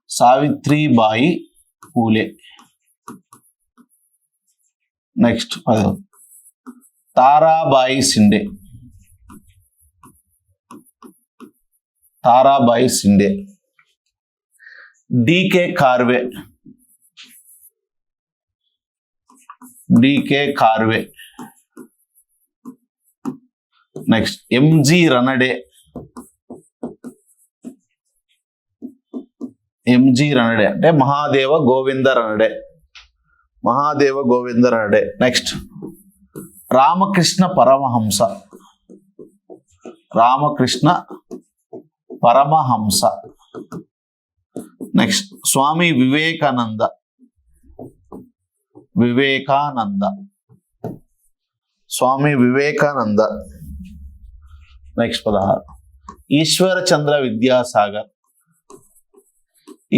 Savitribai Phule. Next Tarabai Shinde, Tarabai Shinde. D K Karve, D K Karve. Next M G Ranade, M G Ranade అంటే Mahadeva Govinda Ranade, Mahadeva Govinda Ranade. Next Ramakrishna Paramahamsa, Ramakrishna Paramahamsa. Next Swami Vivekananda, Vivekananda, Swami Vivekananda. Next 16 Ishwarchandra Vidyasagar,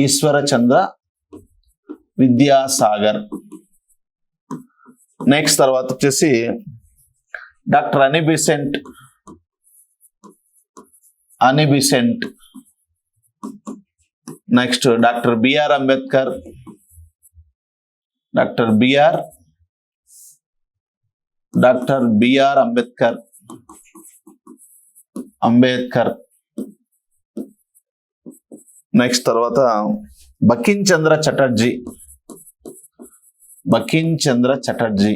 Ishwarchandra Vidyasagar. Next తర్వాత వచ్చేసి doctor Annie Besant, Annie Besant. Next doctor B R Ambedkar, doctor B R Ambedkar, Ambedkar. Next తర్వాత బకిం చంద్ర చటర్జీ, బకిం చంద్ర చటర్జీ.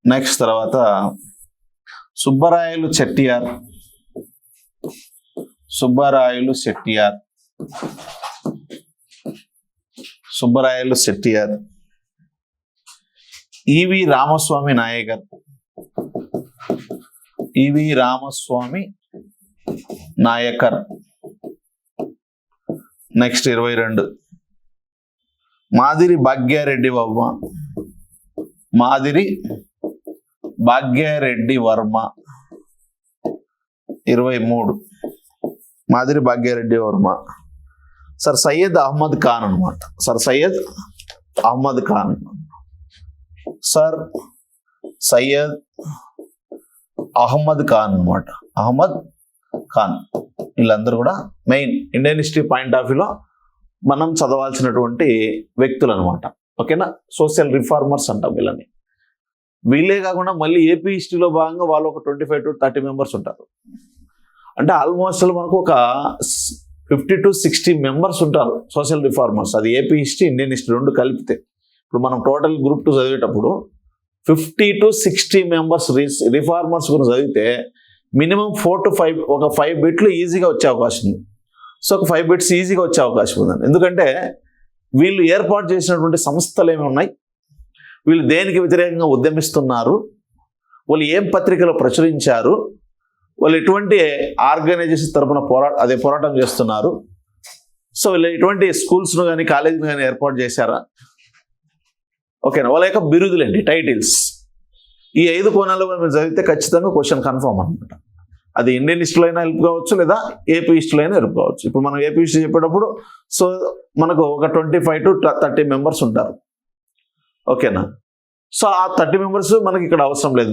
నెక్స్ట్ తర్వాత సుబ్బరాయలు చెట్టియార్, సుబ్బరాయలు చెట్టియార్, సుబ్బరాయలు చెట్టియార్. ఈవి రామస్వామి నాయకర్, ఈవి రామస్వామి నాయకర్. నెక్స్ట్ 22 మాదిరి భాగ్యారెడ్డి వర్మ, మాదిరి భాగ్యారెడ్డి వర్మ. 23 మాదిరి భాగ్యారెడ్డి వర్మ. సర్ సయ్యద్ అహ్మద్ ఖాన్ అనమాట, సర్ సయ్యద్ అహ్మద్ ఖాన్, సర్ సయ్యద్ అహ్మద్ ఖాన్ అనమాట, అహ్మద్ ఖాన్. వీళ్ళందరూ కూడా main Indian history point of వ్యూలో మనం చదవాల్సినటువంటి వ్యక్తులు అనమాట. ఓకేనా, సోషల్ రిఫార్మర్స్ అంటాం వీళ్ళని. వీళ్ళే కాకుండా మళ్ళీ ఏపీ హిస్టరీలో భాగంగా వాళ్ళు ఒక 25 to 30 మెంబర్స్ ఉంటారు. అంటే ఆల్మోస్ట్ మనకు ఒక 50 to 60 మెంబర్స్ ఉంటారు సోషల్ రిఫార్మర్స్. అది ఏపీ హిస్టరీ, ఇండియన్ హిస్టరీ రెండు కలిపితే. ఇప్పుడు మనం టోటల్ గ్రూప్ 2 చదివేటప్పుడు 50 to 60 మెంబర్స్ రిఫార్మర్స్ గురించి చదివితే మినిమం 4 to 5 ఒక 5 బిట్లు ఈజీగా వచ్చే అవకాశం ఉంది. సో ఒక 5 బిట్స్ ఈజీగా వచ్చే అవకాశం ఉందండి. ఎందుకంటే వీళ్ళు ఏర్పాటు చేసినటువంటి సంస్థలు ఏమి ఉన్నాయి, వీళ్ళు దేనికి వ్యతిరేకంగా ఉద్యమిస్తున్నారు, వాళ్ళు ఏం పత్రికలు ప్రచురించారు, వాళ్ళు ఎటువంటి ఆర్గనైజేషన్ తరపున పోరాటం చేస్తున్నారు, సో వీళ్ళు ఎటువంటి స్కూల్స్ను కానీ కాలేజీని కానీ ఏర్పాటు చేశారా, ఓకేనా, వాళ్ళ యొక్క బిరుదులేండి, టైటిల్స్. ఈ 5 కోణాల్లో మీరు చదివితే ఖచ్చితంగా క్వశ్చన్ కన్ఫర్మ్ అనమాట. అది ఇండియన్ హిస్టరీలో అయినా హెల్ప్ కావచ్చు, లేదా ఏపీ హిస్టరీలో అయినా హెల్ప్ కావచ్చు. ఇప్పుడు మనం ఏపీ హిస్టరీ చెప్పేటప్పుడు సో మనకు ఒక 25 to 30 మెంబర్స్ ఉంటారు. ఓకేనా, సో ఆ 30 మెంబర్స్ మనకి ఇక్కడ అవసరం లేదు,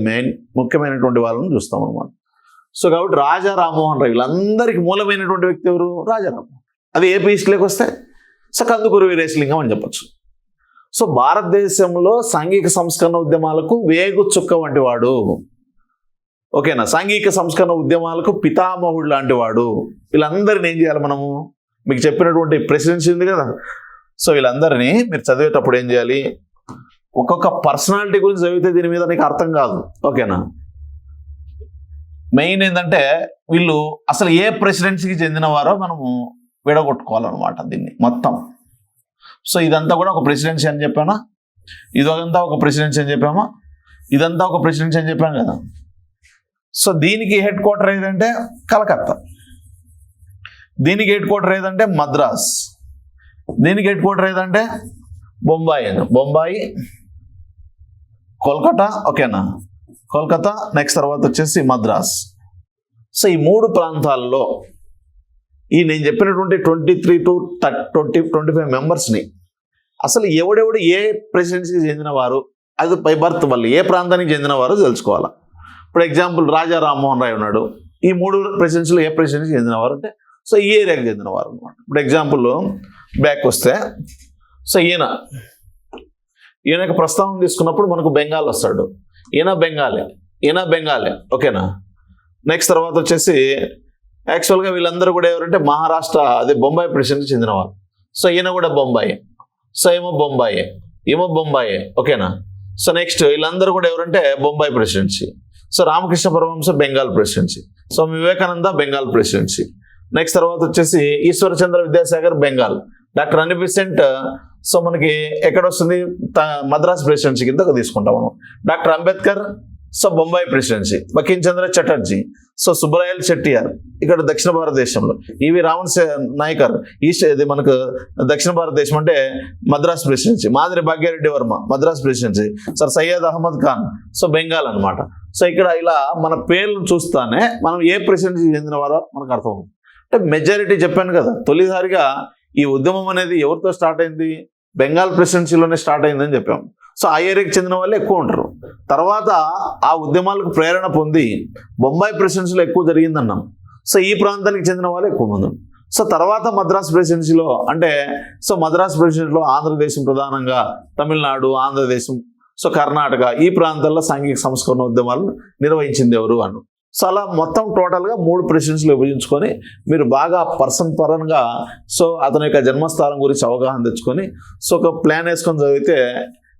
ముఖ్యమైనటువంటి వాళ్ళని చూస్తాం అనమాట. సో కాబట్టి రాజా రామ్మోహన్ రావు, వీళ్ళందరికీ మూలమైనటువంటి వ్యక్తి ఎవరు? రాజా రామ్మోహన్. అది ఏపీ హిస్టరీలోకి వస్తే సో కందుకూరి వీరేశలింగం అని చెప్పచ్చు. సో భారతదేశంలో సాంఘిక సంస్కరణ ఉద్యమాలకు వేగు చుక్క వంటి వాడు. ఓకేనా, సాంఘిక సంస్కరణ ఉద్యమాలకు పితామహుడు లాంటి వాడు. వీళ్ళందరినీ ఏం చేయాలి మనము? మీకు చెప్పినటువంటి ప్రెసిడెన్సీ ఉంది కదా, సో వీళ్ళందరినీ మీరు చదివేటప్పుడు ఏం చేయాలి, ఒక్కొక్క పర్సనాలిటీ గురించి చదివితే దీని మీద నీకు అర్థం కాదు. ఓకేనా, మెయిన్ ఏంటంటే వీళ్ళు అసలు ఏ ప్రెసిడెన్సీకి చెందినవారో మనము విడగొట్టుకోవాలన్నమాట దీన్ని మొత్తం. సో ఇదంతా కూడా ఒక ప్రెసిడెన్సీ అని చెప్పానా, ఇదంతా ఒక ప్రెసిడెన్సీ అని చెప్పామా, ఇదంతా ఒక ప్రెసిడెన్సీ అని చెప్పాను కదా. సో దీనికి హెడ్ క్వార్టర్ ఏదంటే కలకత్తా, దీనికి హెడ్ క్వార్టర్ ఏదంటే మద్రాస్, దీనికి హెడ్ క్వార్టర్ ఏదంటే బొంబాయి బొంబాయి, కోల్కతా. ఓకేనా, కోల్కతా. నెక్స్ట్ తర్వాత వచ్చేసి మద్రాస్. సో ఈ 3 ప్రాంతాల్లో ఈ నేను చెప్పినటువంటి 23 to 25 మెంబర్స్ని అసలు ఎవడెవడు ఏ ప్రెసిడెన్సీకి చెందినవారు, అది బై బర్త్ వాళ్ళు ఏ ప్రాంతానికి చెందినవారు తెలుసుకోవాలి. ఇప్పుడు ఎగ్జాంపుల్ రాజా రామ్మోహన్ రాయ్ ఉన్నాడు, ఈ 3 ప్రెసిడెన్సీలో ఏ ప్రెసిడెన్సీకి చెందినవారు అంటే సో ఈ ఏరియాకి చెందినవారు అనమాట. ఇప్పుడు ఎగ్జాంపుల్ బ్యాక్ వస్తే సో ఈయనకు ప్రస్తావన తీసుకున్నప్పుడు మనకు బెంగాల్ వస్తాడు, ఈయన బెంగాలే. ఓకేనా, నెక్స్ట్ తర్వాత వచ్చేసి యాక్చువల్గా వీళ్ళందరూ కూడా ఎవరంటే మహారాష్ట్ర అదే బొంబాయి ప్రెసిడెన్సీకి చెందినవారు. సో ఈయన కూడా బొంబాయి, సో ఏమో బొంబాయి. ఓకేనా, సో నెక్స్ట్ వీళ్ళందరూ కూడా ఎవరంటే Bombay presidency. So Ramakrishna Paramahamsa Bengal presidency, so Vivekananda Bengal presidency. Next తర్వాత వచ్చేసి Ishwarchandra Vidyasagar Bengal, doctor Annie Besant so మనకి ఎక్కడ వస్తుంది మద్రాస్ ప్రెసిడెన్సీ కింద తీసుకుంటాం మనం. Doctor Ambedkar so Bombay presidency. Bankim Chandra Chatterjee so Subbarayal Chettiar ఇక్కడ దక్షిణ భారతదేశంలో. ఈవి రామన్ నాయకర్ ఇది మనకు దక్షిణ భారతదేశం అంటే మద్రాస్ ప్రెసిడెన్సీ. మాదిరి Bhagya Reddy Varma Madras presidency. Sir Syed Ahmad Khan so Bengal అనమాట. సో ఇక్కడ ఇలా మన పేర్లు చూస్తానే మనం ఏ ప్రెసిడెన్సీకి చెందిన వారో మనకు అర్థమవుతుంది. అంటే మెజారిటీ చెప్పాను కదా, తొలిసారిగా ఈ ఉద్యమం అనేది ఎవరితో స్టార్ట్ అయింది, బెంగాల్ ప్రెసిడెన్సీలోనే స్టార్ట్ అయిందని చెప్పాం. సో ఆ ఏరియాకి చెందిన వాళ్ళే ఎక్కువ ఉంటారు. తర్వాత ఆ ఉద్యమాలకు ప్రేరణ పొంది బొంబాయి ప్రెసిడెన్సీలో ఎక్కువ జరిగిందన్నాం. సో ఈ ప్రాంతానికి చెందిన వాళ్ళు ఎక్కువ మంది. సో తర్వాత మద్రాస్ ప్రెసిడెన్సీలో అంటే సో మద్రాస్ ప్రెసిడెన్సీలో ఆంధ్రదేశం ప్రధానంగా తమిళనాడు, ఆంధ్రదేశం, సో కర్ణాటక ఈ ప్రాంతాల్లో సాంఘిక సంస్కరణ ఉద్యమాలను నిర్వహించింది ఎవరు అను. సో అలా మొత్తం టోటల్గా 3 ప్రెసిడెన్సీలు విభజించుకొని మీరు బాగా పర్సన్ పరంగా సో అతని యొక్క జన్మస్థానం గురించి అవగాహన తెచ్చుకొని సో ఒక ప్లాన్ వేసుకొని చదివితే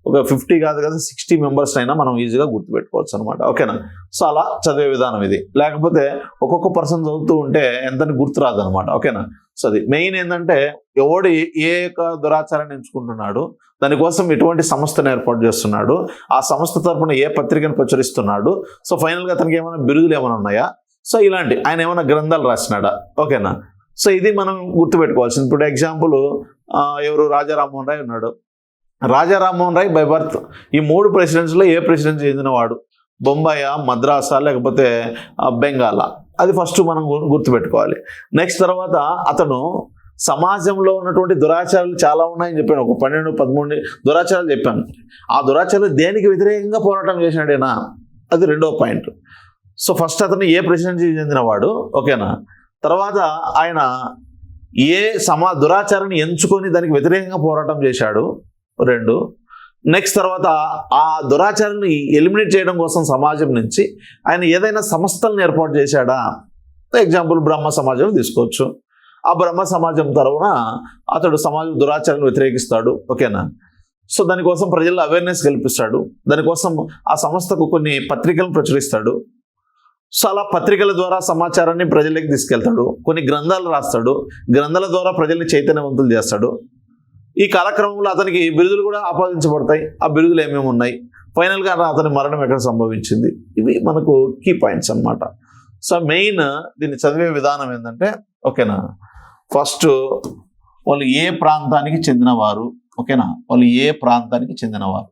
ఒక 50 కాదు కదా 60 మెంబర్స్ అయినా మనం ఈజీగా గుర్తుపెట్టుకోవచ్చు అనమాట. ఓకేనా, సో అలా చదివే విధానం ఇది. లేకపోతే ఒక్కొక్క పర్సన్ చదువుతూ ఉంటే ఎంతని గుర్తురాదు అనమాట. ఓకేనా, సో అది మెయిన్ ఏంటంటే ఎవడు ఏ యొక్క దురాచారాన్ని ఎంచుకుంటున్నాడు, దానికోసం ఎటువంటి సంస్థను ఏర్పాటు చేస్తున్నాడు, ఆ సంస్థ తరపున ఏ పత్రికను ప్రచురిస్తున్నాడు, సో ఫైనల్గా అతనికి ఏమైనా బిరుదులు ఏమైనా ఉన్నాయా, సో ఇలాంటి ఆయన ఏమైనా గ్రంథాలు రాసినాడా. ఓకేనా, సో ఇది మనం గుర్తుపెట్టుకోవాల్సింది. ఇప్పుడు ఎగ్జాంపుల్ ఎవరు రాజా రామ్మోహన్ రాయ్ ఉన్నాడు. రాజా రామ్మోహన్ రాయ్ బై బర్త్ ఈ 3 ప్రెసిడెన్సీలో ఏ ప్రెసిడెన్సీ చెందినవాడు, బొంబాయా, మద్రాసా లేకపోతే బెంగాలా, అది ఫస్ట్ మనం గుర్తుపెట్టుకోవాలి. నెక్స్ట్ తర్వాత అతను సమాజంలో ఉన్నటువంటి దురాచారాలు చాలా ఉన్నాయని చెప్పాను, ఒక 12-13 దురాచారాలు చెప్పాను. ఆ దురాచారాలు దేనికి వ్యతిరేకంగా పోరాటం చేసినాడేనా, అది రెండో పాయింట్. సో ఫస్ట్ అతను ఏ ప్రెసిడెన్సీకి చెందినవాడు. ఓకేనా, తర్వాత ఆయన ఏ దురాచారాన్ని ఎంచుకొని దానికి వ్యతిరేకంగా పోరాటం చేశాడు 2. నెక్స్ట్ తర్వాత ఆ దురాచారాన్ని ఎలిమినేట్ చేయడం కోసం సమాజం నుంచి ఆయన ఏదైనా సంస్థలను ఏర్పాటు చేశాడా. ఎగ్జాంపుల్ బ్రహ్మ సమాజం తీసుకోవచ్చు. ఆ బ్రహ్మ సమాజం తరఫున అతడు సమాజం దురాచారాన్ని వ్యతిరేకిస్తాడు. ఓకేనా, సో దానికోసం ప్రజల్లో అవేర్నెస్ కల్పిస్తాడు. దానికోసం ఆ సంస్థకు కొన్ని పత్రికలను ప్రచురిస్తాడు. సో అలా పత్రికల ద్వారా సమాచారాన్ని ప్రజలకు తీసుకెళ్తాడు. కొన్ని గ్రంథాలు రాస్తాడు. గ్రంథాల ద్వారా ప్రజల్ని చైతన్యవంతులు చేస్తాడు. ఈ కాలక్రమంలో అతనికి బిరుదులు కూడా ఆపాదించబడతాయి. ఆ బిరుదులు ఏమేమి ఉన్నాయి, ఫైనల్గా అతని మరణం ఎక్కడ సంభవించింది, ఇవి మనకు కీ పాయింట్స్ అన్నమాట. సో మెయిన్ దీన్ని చదివే విధానం ఏంటంటే ఓకేనా, ఫస్ట్ వాళ్ళు ఏ ప్రాంతానికి చెందినవారు. ఓకేనా, వాళ్ళు ఏ ప్రాంతానికి చెందినవారు,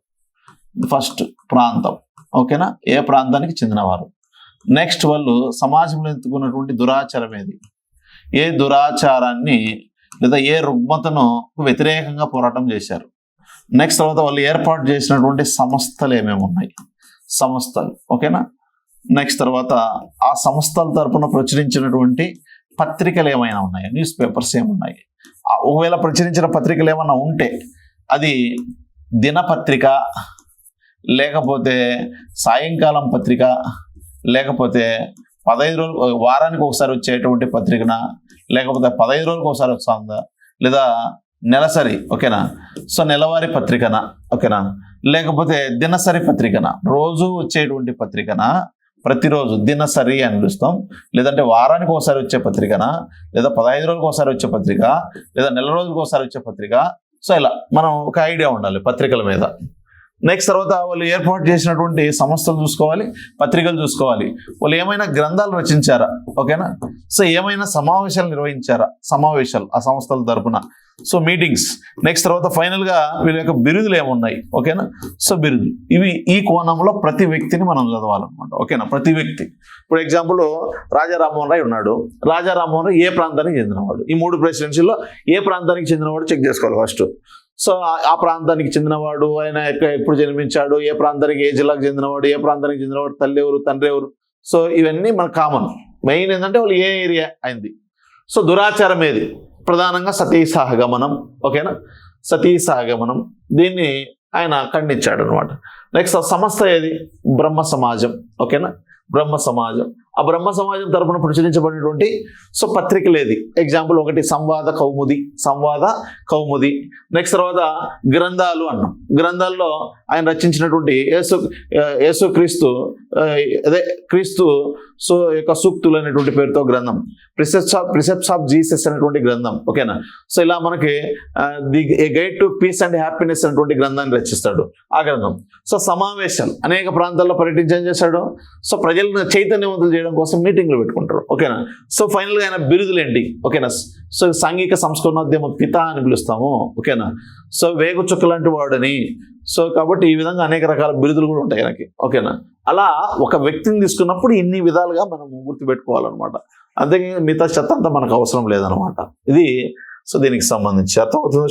ఫస్ట్ ప్రాంతం. ఓకేనా, ఏ ప్రాంతానికి చెందినవారు. నెక్స్ట్ వాళ్ళు సమాజంలో ఎత్తుకున్నటువంటి దురాచారం ఏది, ఏ దురాచారాన్ని లేదా ఏ రుగ్మతను వ్యతిరేకంగా పోరాటం చేశారు. నెక్స్ట్ తర్వాత వాళ్ళు ఏర్పాటు చేసినటువంటి సంస్థలు ఏమేమి ఉన్నాయి, సంస్థలు. ఓకేనా, నెక్స్ట్ తర్వాత ఆ సంస్థల తరపున ప్రచురించినటువంటి పత్రికలు ఏమైనా ఉన్నాయా, న్యూస్ పేపర్స్ ఏమున్నాయి. ఒకవేళ ప్రచురించిన పత్రికలు ఏమైనా ఉంటే అది దినపత్రిక, లేకపోతే సాయంకాలం పత్రిక, లేకపోతే 15 రోజులు వారానికి ఒకసారి వచ్చేటువంటి పత్రికనా, లేకపోతే 15 రోజులకు ఒకసారి వస్తుందా, లేదా నెలసరి ఓకేనా, సో నెలవారీ పత్రికనా ఓకేనా, లేకపోతే దినసరి పత్రికనా, రోజు వచ్చేటువంటి పత్రికనా, ప్రతిరోజు దినసరి అని పిలుస్తాం, లేదంటే వారానికి ఒకసారి వచ్చే పత్రికనా, లేదా 15 రోజులకు ఒకసారి వచ్చే పత్రిక, లేదా నెల రోజులకు ఒకసారి వచ్చే పత్రిక. సో ఇలా మనం ఒక ఐడియా ఉండాలి పత్రికల మీద. నెక్స్ట్ తర్వాత వాళ్ళు ఏర్పాటు చేసినటువంటి సంస్థలు చూసుకోవాలి, పత్రికలు చూసుకోవాలి, వాళ్ళు ఏమైనా గ్రంథాలు రచించారా ఓకేనా, సో ఏమైనా సమావేశాలు నిర్వహించారా, సమావేశాలు ఆ సంస్థల తరపున, సో మీటింగ్స్. నెక్స్ట్ తర్వాత ఫైనల్గా వీళ్ళ యొక్క బిరుదులు ఏమున్నాయి ఓకేనా, సో బిరుదులు ఇవి ఈ కోణంలో ప్రతి వ్యక్తిని మనం చదవాలన్నమాట ఓకేనా. ప్రతి వ్యక్తి ఇప్పుడు ఎగ్జాంపుల్ రాజా రామ్మోహన్ రాయ్ ఉన్నాడు, రాజా రామ్మోహన్ రాయ్ ఏ ప్రాంతానికి చెందినవాడు, ఈ 3 ప్రెసిడెన్సీల్లో ఏ ప్రాంతానికి చెందినవాడు చెక్ చేసుకోవాలి ఫస్ట్. సో ఆ ప్రాంతానికి చెందినవాడు, ఆయన ఎప్పుడు జన్మించాడు, ఏ ప్రాంతానికి ఏ జిల్లాకు చెందినవాడు, ఏ ప్రాంతానికి చెందినవాడు, తల్లి ఎవరు తండ్రి ఎవరు, సో ఇవన్నీ మనకు కామన్. మెయిన్ ఏంటంటే వాళ్ళు ఏ ఏరియా అయింది. సో దురాచారం ఏది, ప్రధానంగా సతీ సహగమనం ఓకేనా, సతీ సహగమనం దీన్ని ఆయన ఖండించాడు అనమాట. నెక్స్ట్ సంస్థ ఏది, బ్రహ్మ సమాజం ఓకేనా, బ్రహ్మ సమాజం. ఆ బ్రహ్మ సమాజం తరపున ప్రచురించబడినటువంటి సో పత్రికలు ఏది, ఎగ్జాంపుల్ ఒకటి సంవాద కౌముది, సంవాద కౌముది. నెక్స్ట్ తర్వాత గ్రంథాలు అన్నాం, గ్రంథాల్లో ఆయన రచించినటువంటి యేసుక్రీస్తు అదే క్రీస్తు సో యొక్క సూక్తులు అనేటువంటి పేరుతో గ్రంథం, ప్రిసెప్ట్స్ ఆఫ్ జీసస్ అనేటువంటి గ్రంథం ఓకేనా. సో ఇలా మనకి the guide to peace and happiness అనేటువంటి గ్రంథాన్ని రచిస్తాడు ఆ గ్రంథం. సో సమావేశాలు అనేక ప్రాంతాల్లో పర్యటించడం చేశాడు. సో ప్రజలను చైతన్యవంతులు చేయడం కోసం మీటింగ్లు పెట్టుకుంటారు ఓకేనా. సో ఫైనల్గా ఆయన బిరుదులు ఏంటి ఓకేనా, సో సాంఘిక సంస్కరణోద్యమ పిత అని పిలుస్తాము ఓకేనా, సో వేగు చుక్క లాంటి వాడని. సో కాబట్టి ఈ విధంగా అనేక రకాల బిరుదులు కూడా ఉంటాయి ఆయనకి ఓకేనా. అలా ఒక వ్యక్తిని తీసుకున్నప్పుడు ఇన్ని విధాలుగా మనం గుర్తుపెట్టుకోవాలన్నమాట. అంతే మిగతా చెత్త అంతా మనకు అవసరం లేదనమాట. ఇది సో దీనికి సంబంధించి అర్థమవుతుంది.